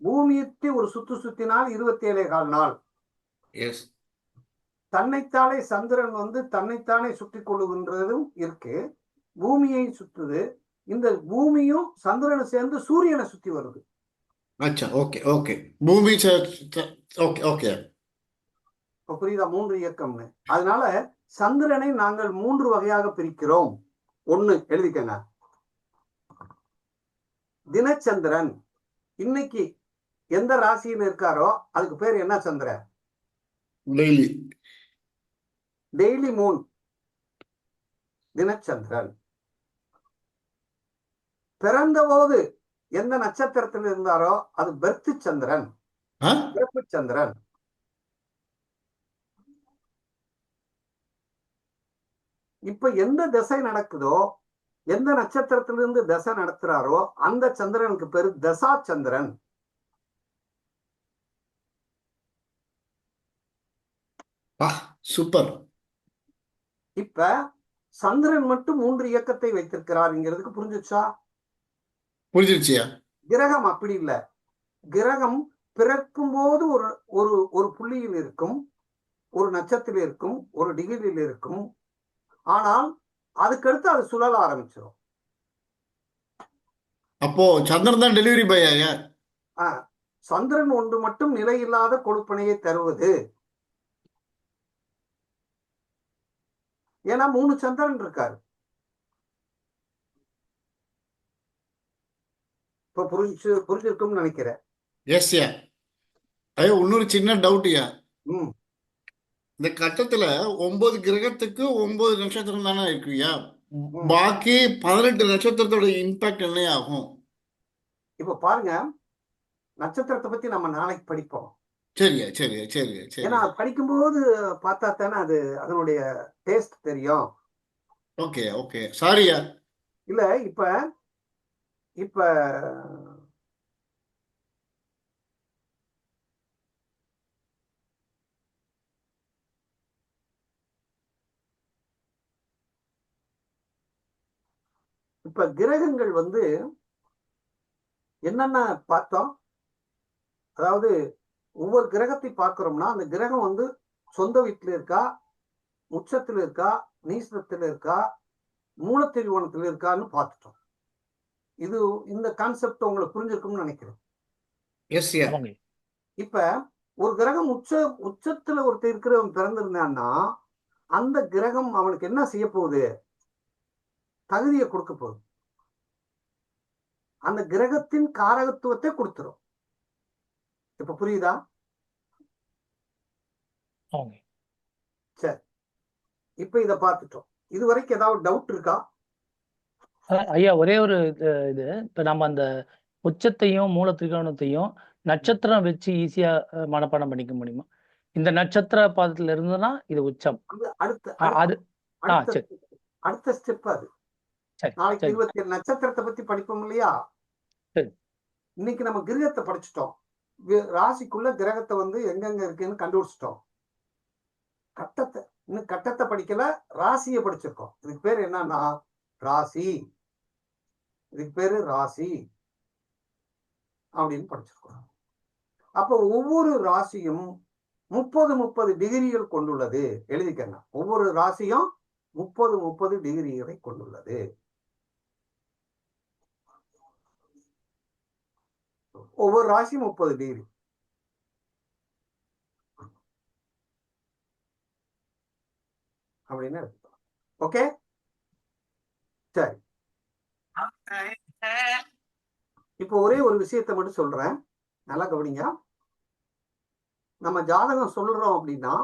பூமிக்கு ஒரு சுத்தினால் 27.25 நாள். எஸ். தன்னைத்தானே சந்திரன் வந்து தன்னைத்தானே சுற்றி கொள்ளுகின்றதும் இருக்கு. பூமியை சுத்துது. இந்த பூமியும் சந்திரனும் சேர்ந்து சூரியனை சுத்தி வருது. அச்சா, ஓகே ஓகே. பூமி ஓகே ஓகே. இப்ப புரியுதா 3 இயக்கம்னு? அதனால சந்திரனை நாங்கள் 3 வகையாக பிரிக்கிறோம். 1 எழுதிக்கங்க. தினச்சந்திரன் இன்னைக்கு எந்த ராசியில் இருக்காரோ அதுக்கு பேர் என்ன சந்திரன்? Daily Moon, தினச்சந்திரன். பிறந்த போது எந்த நட்சத்திரத்தில் இருந்தாரோ அது பெர்த் சந்திரன், பிறப்பு சந்திரன். இப்ப எந்த திசை நடக்குதோ, எந்த நட்சத்திரத்திலிருந்து தசை நடத்துறாரோ அந்த சந்திரனுக்கு பேரு தசா சந்திரன். சூப்பர். இப்ப சந்திரன் மட்டும் 3 இயக்கத்தை வைத்திருக்கிறாருங்கிறதுக்கு புரிஞ்சுச்சா? புரிஞ்சிருச்சியா? கிரகம் அப்படி இல்லை. கிரகம் பிறக்கும் போது ஒரு புள்ளியில் இருக்கும், ஒரு நட்சத்திரம் இருக்கும், ஒரு டிகிரியில் இருக்கும். ஆனால் அதுக்கடுத்து அது சுழல ஆரம்பிச்சிடும். அப்போ சந்திரன் தான் டெலிவரி பாயா? சந்திரன் ஒன்று மட்டும் நிலையில்லாத கொடுப்பனையை தருவது. ஏன்னா 3 சந்திரன் இருக்காரு. இப்ப புரிஞ்சிருக்கும்னு நினைக்கிறேன். Yes yeah. ஐயோ, இன்னொரு சின்ன டவுட்யா. இந்த கட்டத்துல 9 கிரகத்துக்கு 9 நட்சத்திரம் தானே இருக்குயா? பாக்கி 18 நட்சத்திரத்தோட இம்பாக்ட் என்ன ஆகும்? இப்ப பாருங்க, நட்சத்திரத்தை பத்தி நம்ம நாளைக்கு படிப்போம். சரியா சரியா சரியா சரி. ஏன்னா படிக்கும்போது பார்த்தா தானே அது அதனுடைய டேஸ்ட் தெரியும். ஓகே ஓகே, சாரியா. இல்ல இப்ப இப்ப இப்ப கிரகங்கள் வந்து என்னென்ன பார்த்தோம்? அதாவது ஒவ்வொரு கிரகத்தை பார்க்கிறோம்னா அந்த கிரகம் வந்து சொந்த வீட்டுல இருக்கா, உச்சத்துல இருக்கா, நீசத்துல இருக்கா, மூலத்திரிகோணத்துல இருக்கான்னு பார்த்துட்டோம். இது இந்த கான்செப்ட் உங்களுக்கு புரிஞ்சிருக்கும்னு நினைக்கிறேன். இப்ப ஒரு கிரகம் உச்சத்துல ஒருத்தர் இருக்கிறவன் பிறந்திருந்தான்னா அந்த கிரகம் அவனுக்கு என்ன செய்ய போகுது? தகுதியை கொடுக்க போகுது. அந்த கிரகத்தின் காரகத்துவத்தை கொடுத்துரும். இப்ப புரியுதா? சரி, இப்ப இத பார்த்துட்டோம். இது வரைக்கும் ஏதாவது டவுட் இருக்கா? ஐயா, ஒரே ஒரு இது, இப்ப நம்ம அந்த உச்சத்தையும் மூல திரிகோணத்தையும் நட்சத்திரம் வச்சு ஈஸியா மனப்பாடம் பண்ணிக்க முடியுமா? இந்த நட்சத்திர பாதத்துல இருந்ததுன்னா இது உச்சம். அடுத்த ஸ்டெப் அது. நாளைக்கு 27 நட்சத்திரத்தை பத்தி படிப்போம் இல்லையா? இன்னைக்கு நம்ம கிரகத்தை படிச்சுட்டோம். ராசிக்குள்ள கிரகத்தை வந்து எங்கெங்க இருக்குன்னு கண்டுபிடிச்சிட்டோம். இன்னும் கட்டத்தை படிக்கல, ராசியை படிச்சிருக்கோம். இதுக்கு பேரு என்னன்னா ராசி. இதுக்கு பேரு ராசி அப்படின்னு படிச்சிருக்கோம். அப்ப ஒவ்வொரு ராசியும் 30 டிகிரிகள் கொண்டுள்ளது. எழுதிக்கங்க. ஒவ்வொரு ராசியும் 30 டிகிரிகளை கொண்டுள்ளது. ஒவ்வொரு ராசியும் 30 டிகிரி. அப்படின்னு ஓகே, சரி. இப்போ ஒரே ஒரு விஷயத்தை மட்டும் சொல்றேன், நல்லா கவனிங்க. நம்ம ஜாதகம் சொல்றோம் அப்படின்னா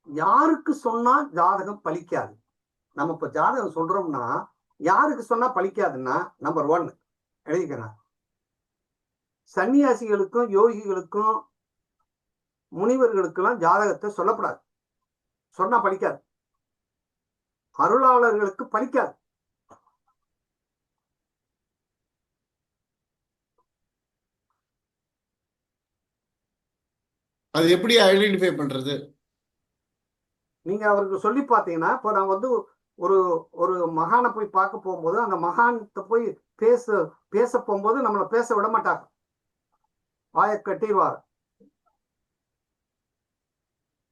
யாருக்கு சொன்னா ஜாதகம் பலிக்காது. நம்ம இப்ப ஜாதகம் சொல்றோம்னா யாருக்கு சொன்னா பலிக்காதுன்னா, நம்பர் 1 எழுதிக்கணும். சன்னியாசிகளுக்கும் யோகிகளுக்கும் முனிவர்களுக்கெல்லாம் ஜாதகத்தை சொல்லப்படாது. சொன்னா பலிக்காது. அருளாளர்களுக்கு பலிக்காது. அது எப்படி ஐடென்டிஃபை பண்றது? நீங்க அவருக்கு சொல்லி பார்த்தீங்கன்னா, இப்போ நான் வந்து ஒரு ஒரு மகானை போய் பார்க்க போகும்போது அந்த மகான்கிட்ட போய் பேச போகும்போது நம்மளை பேச விட மாட்டாங்க, வாயை கட்டிடுவார்.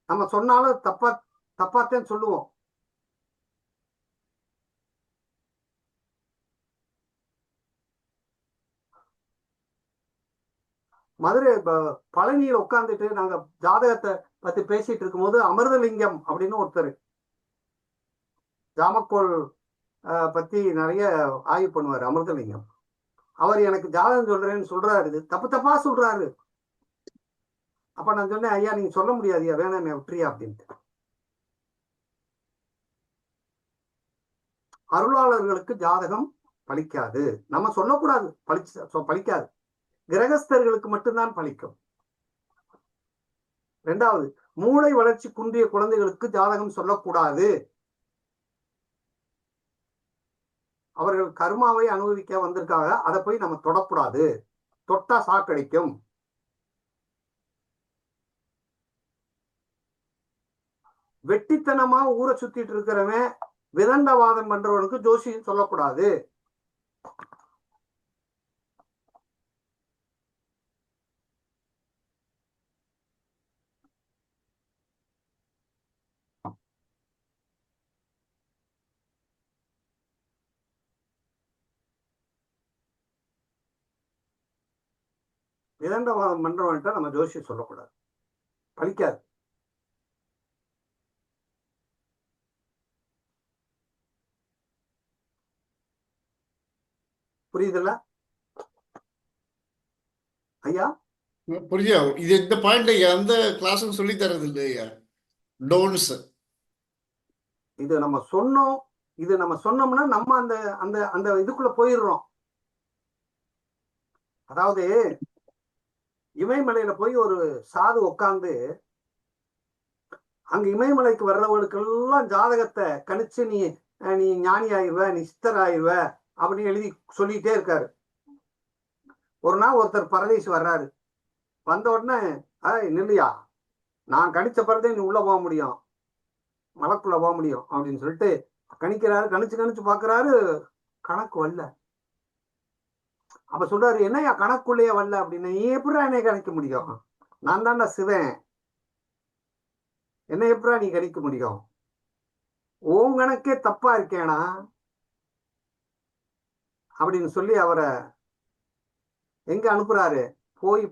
நம்ம சொன்னாலும் தப்பாத்தான் சொல்லுவோம். மதுரை பழனியில் உட்காந்துட்டு நாங்க ஜாதகத்தை பத்தி பேசிட்டு இருக்கும்போது அமிர்தலிங்கம் அப்படின்னு ஒருத்தர் ஜாமக்கோள் பத்தி நிறைய ஆய்வு பண்ணுவார். அமிர்தலிங்கம் அவர் எனக்கு ஜாதகம் சொல்றேன்னு சொல்றாரு, தப்பா சொல்றாரு. அப்ப நான் சொன்னேன், ஐயா நீங்க சொல்ல முடியாதுயா, வேணாம் விட்டுறியா அப்படின்ட்டு. அருளாளர்களுக்கு ஜாதகம் பலிக்காது. நம்ம சொல்லக்கூடாது, பலிக்காது. கிரகஸ்தர்களுக்கு மட்டும்தான் பலிக்கும். 2வது, மூளை வளர்ச்சி குன்றிய குழந்தைகளுக்கு ஜாதகம் சொல்லக்கூடாது. அவர்கள் கர்மாவை அனுபவிக்க வந்திருக்காங்க, அதை போய் நம்ம தொடக்கூடாது. தொட்டா சாக்கடிக்கும். வெட்டித்தனமா ஊரை சுத்திட்டு இருக்கிறவன் விதண்டவாதம் பண்றவனுக்கு ஜோசியம் சொல்லக்கூடாது. விதண்டவாதம் பண்றவன்ட்ட நம்ம ஜோசியம் சொல்லக்கூடாது, பலிக்காது. புரியுதுல்ல ஐயா? புரியா? இது இந்த பாயிண்ட் எந்த கிளாஸும் சொல்லி தரது இல்லையா? டோன்ஸ். இது நம்ம சொன்னோம், இது நம்ம சொன்னோம்னா நம்ம அந்த அந்த அந்த இதுக்குள்ள போயிடுறோம். அதாவது இமயமலையில போய் ஒரு சாது உட்கார்ந்து அங்க இமயமலைக்கு வர்றவர்களுக்கெல்லாம் ஜாதகத்தை கணிச்சு நீ ஞானி ஆயிடுவ, நீ சித்தர் ஆயிடுவ அப்படின்னு எழுதி சொல்லிட்டே இருக்காரு. ஒரு நாள் ஒருத்தர் பரதேசி வர்றாரு. வந்த உடனே நில்லையா, நான் கணிச்ச பிறதே நீ உள்ள போக முடியும், மலைக்குள்ள போக முடியும் அப்படின்னு சொல்லிட்டு கணிக்கிறாரு. கணிச்சு பாக்குறாரு, கணக்கு வரல. அப்ப சொல்றாரு, என்னையா கணக்குள்ளேயே வரல அப்படின்னு. நீ எப்படா என்னை கணிக்க முடியும்? நான் தான்டா சிவன், என்ன எப்படா நீ கணிக்க முடியும்? உன் கணக்கே தப்பா இருக்கேனா அப்படின்னு சொல்லி அவரை எங்க அனுப்புறாரு?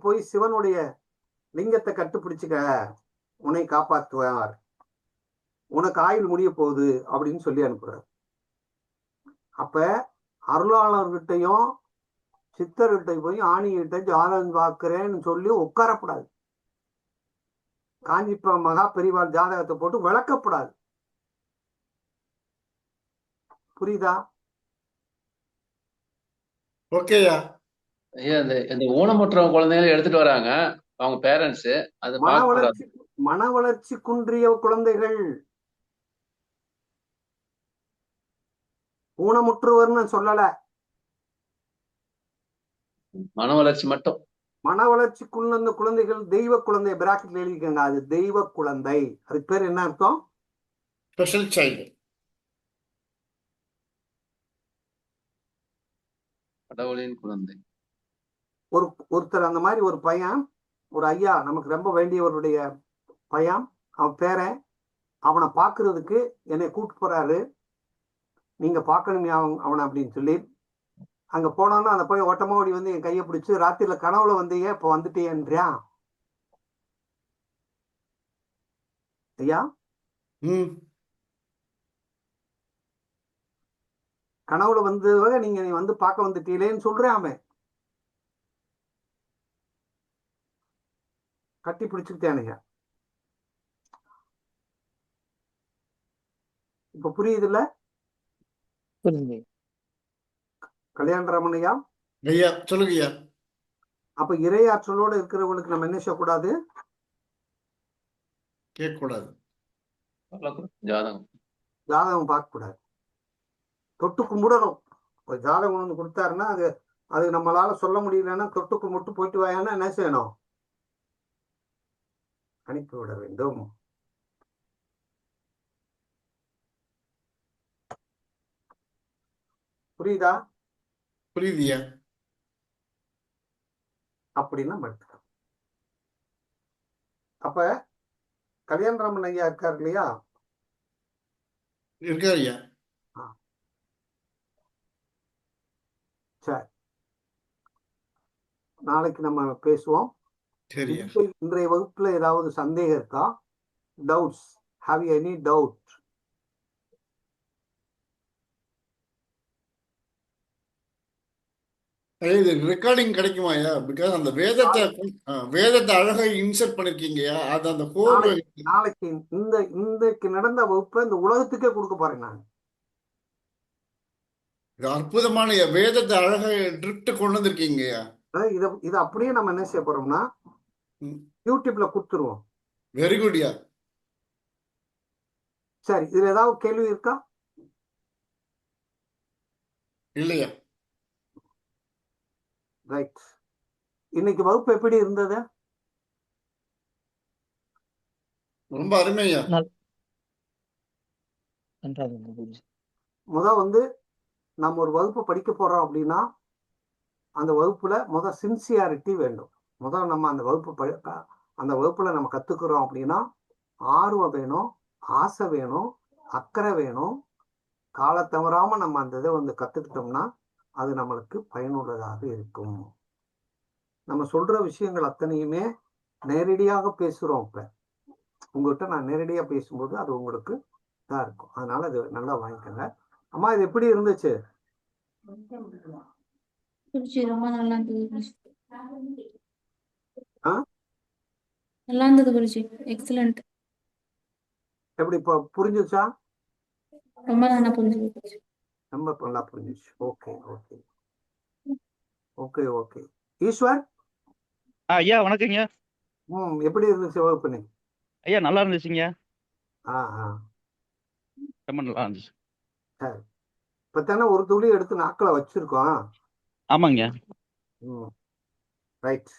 போய் சிவனுடைய லிங்கத்தை கட்டுப்பிடிச்சுக்க, உன்னை காப்பாற்றுவார், உனக்கு ஆயுள் முடிய போகுது அப்படின்னு சொல்லி அனுப்புறாரு. அப்ப அருளாளர்கிட்டையும் சித்தர்கிட்ட போய் ஆணிகிட்ட ஜாதகம் பார்க்கிறேன்னு சொல்லி உட்காரப்படாது. காஞ்சிப்ப மகா பெரிவாள் ஜாதகத்தை போட்டு விளக்கப்படாது. புரியுதா? ஓகேயா? ஐயா இந்த ஊனமுற்ற குழந்தைகளை எடுத்துட்டு வராங்க அவங்க பேரண்ட்ஸ், அது மன வளர்ச்சி குன்றிய குழந்தைகள், ஊனமுற்றுவர்னு சொல்லல, மன வளர்ச்சி மட்டும். மன வளர்ச்சிக்குள்ள இந்த குழந்தைகள் தெய்வ குழந்தை பிராக்கெட்ல எழுதிக்கங்க. அது தெய்வ குழந்தை. அதுக்கு பேர் என்ன அர்த்தம்? Special child. கடவுளின் குழந்தை. ஒருத்தர் அந்த மாதிரி ஒரு பையன், ஒரு ஐயா நமக்கு ரொம்ப வேண்டியவருடைய பையன், அவன் பேரன், அவனை பார்க்கறதுக்கு என்னை கூப்பிட்டு போறாரு. நீங்க பார்க்கணுமே அவனை அப்படின்னு சொல்லி அங்க போனோன்னா அந்த போய் ஓட்டமா ஓடி வந்து என் கையை பிடிச்சு, ராத்திரில கனவுல வந்தீங்க, இப்ப வந்துட்டேன்றியான். ஐயா கனவுல வந்தவங்க நீ வந்து பார்க்க வந்துட்டீங்களேன்னு சொல்றேன். அவன் கட்டி பிடிச்சுக்கிட்டேனுங்க. இப்ப புரியுதுல்ல புரியுது. கல்யாணராமன் ஐயா? ஐயா சொல்லுங்க ஐயா. அப்ப இறையாற்றலோட இருக்கிறவங்களுக்கு நம்ம என்ன செய்யக்கூடாது? கேட்கக்கூடாது. ஜாதகம் ஜாதகம் பார்க்க கூடாது. தொட்டு கும்பிடணும். ஒரு ஜாதகம் ஒன்று கொடுத்தாருன்னா அது நம்மளால சொல்ல முடியலன்னா தொட்டு கும்பிட்டு போயிட்டு வாயான்னா என்ன செய்யணும்? அனுப்பி விட வேண்டும். புரியுதா? புரியுதுயா. அப்படின்னு எடுத்துக்கணும். அப்ப கல்யாணராமன் ஐயா இருக்காரு இல்லையா? இருக்காரு ஐயா. சரி, நாளைக்கு நம்ம பேசுவோம். சரியா. இன்றைய வகுப்புல ஏதாவது சந்தேகம் இருக்கா? Doubts? Have you any doubt? இது ரெக்கார்டிங் கிடைக்குமா ஐயா? பிகாஸ் அந்த வேதத்தை அழகா இன்சர்ட் பண்ணிருக்கீங்கயா. அது அந்த ஹோல் நாளைக்கு இன்றைக்கு நடந்த வகுப்பை இந்த உலகத்துக்கே கொடுக்க போறேன் நான். அற்புதமான வேதத்தை அழகா ட்ரிப்ட் கொண்டு வந்திருக்கீங்கயா. இதை அப்படியே நம்ம என்ன செய்ய போறோம்னா யூடியூப்ல கொடுத்துருவோம். Very good yeah. சரி, இதுல ஏதாவது கேள்வி இருக்கா? இல்லையா? ரைட். இன்னைக்கு வகுப்பு எப்படி இருந்தது? ரொம்ப அருமையா. வந்து நம்ம ஒரு வகுப்பு படிக்க போறோம் அப்படின்னா அந்த வகுப்புல சின்சியாரிட்டி வேண்டும். நம்ம அந்த வகுப்புல நம்ம கத்துக்கிறோம் அப்படின்னா ஆர்வம் வேணும், ஆசை வேணும், அக்கறை வேணும். கால தவறாம நம்ம அந்த இதை கத்துக்கிட்டோம்னா அது நம்மளுக்கு பயனுள்ளதாக இருக்கும். நம்ம சொல்ற விஷயங்கள் அத்தனையுமே நேரடியாக பேசுறோம். இப்ப உங்ககிட்ட நான் நேரடியா பேசும்போது அது உங்களுக்கு இதா இருக்கும். அதனால அது நல்லா வாங்கிக்கோங்க. அம்மா, இது எப்படி இருந்துச்சு? ரொம்ப நல்லா இருந்தது. நல்லா இருந்தது குருஜி. எக்ஸலண்ட். எப்படி இப்ப புரிஞ்சுச்சா? ரொம்ப நல்லா புரிஞ்சுது. ரொம்ப நல்லா புரிஞ்சுச்சு. Okay okay okay okay. Eswar ஐயா வணக்கங்க. எப்படி இருந்துச்சு வகுப்பு? ஐயா நல்லா இருந்துச்சுங்க. ரொம்ப நல்லா இருந்துச்சு. சரி, இப்பத்தானே ஒரு துளி எடுத்து நாக்களை வச்சிருக்கோம். ஆமாங்க. ரைட்.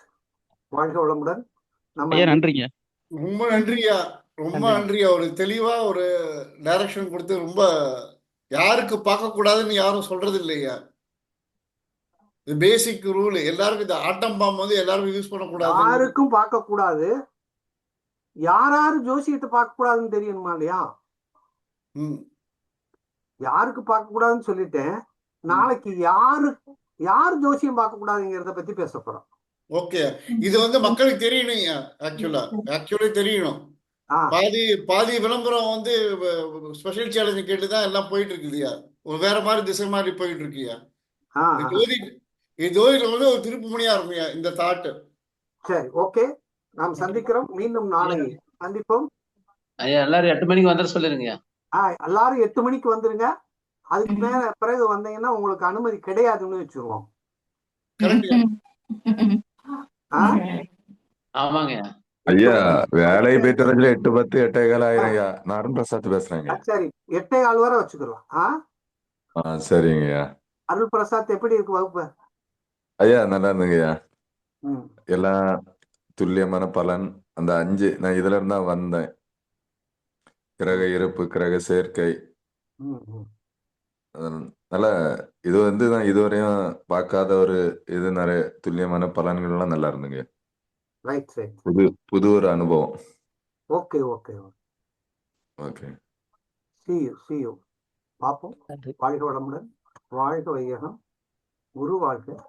வாழ்க வளமுடன். ஐயா நன்றிங்க. ரொம்ப நன்றியா. ரொம்ப நன்றியா. ஒரு தெளிவா ஒரு டைரக்ஷன் கொடுத்து ரொம்ப யாருக்கு பார்க்க கூடாதுன்னு யாரும் சொல்றது இல்லையா. இது பேசிக் ரூல். எல்லாருக்கும் இந்த ஆட்டம் பாம்பு எல்லாருக்கும் யூஸ் பண்ணக்கூடாது. யாருக்கும் பார்க்க கூடாது. யாரு ஜோசியத்தை பார்க்க கூடாதுன்னு தெரியணுமா இல்லையா? யாருக்கு பார்க்க கூடாதுன்னு சொல்லிட்டேன். நாளைக்கு யாரு ஜோசியம் பார்க்க கூடாதுங்கிறத பத்தி பேச போறோம். ஓகே. இது மக்களுக்கு தெரியணும். ஆக்சுவலி தெரியணும். பாதி விளம்பரம் ஸ்பெஷல் சேலஞ்ச் கேட்டுதான் எல்லாம் போயிட்டு இருக்குதுயா. வேற மாதிரி திசை மாதிரி போயிட்டு இருக்குயா. ஜோதிடம் ஒரு திருப்பு முனையா இருக்குயா இந்த தாட்டு. சரி, ஓகே. நாம் சந்திக்கிறோம். மீண்டும் நாளை சந்திப்போம். எல்லாரும் 8 மணிக்கு வந்துட சொல்லிருங்க. எல்லாரும் 8 மணிக்கு வந்துருங்க. அதுக்கு மேல பிறகு வந்தீங்கன்னா உங்களுக்கு அனுமதி கிடையாதுன்னு வச்சிருவோம். ஆமாங்க ஐயா. வேலை போயிட்டு 8:10 8:15 ஆயிரம் ஐயா. நான் அருண் பிரசாத் பேசுறேங்க. சரி, 8:15 வரை வச்சுக்கலாம். சரிங்கய்யா. அருள் பிரசாத் எப்படி இருக்கு வகுப்பு? ஐயா நல்லா இருந்துங்கய்யா. ம் எல்லாம் துல்லியமான பலன். அந்த 5 நான் இதுல இருந்தா வந்தேன். கிரக இருப்பு, கிரக சேர்க்கை. ம் ம் அதனால இது வந்து நான் இதுவரையும் பார்க்காத ஒரு இது நிறைய துல்லியமான பலன்கள்லாம் நல்லா இருந்துங்க. ரைட் ரைட் புது ஒரு அனுபவம். Okay okay okay. see you பார்ப்போம். நன்றி. வாழ்க வளமுடன், வாழ்க வையகம், குரு வாழ்க.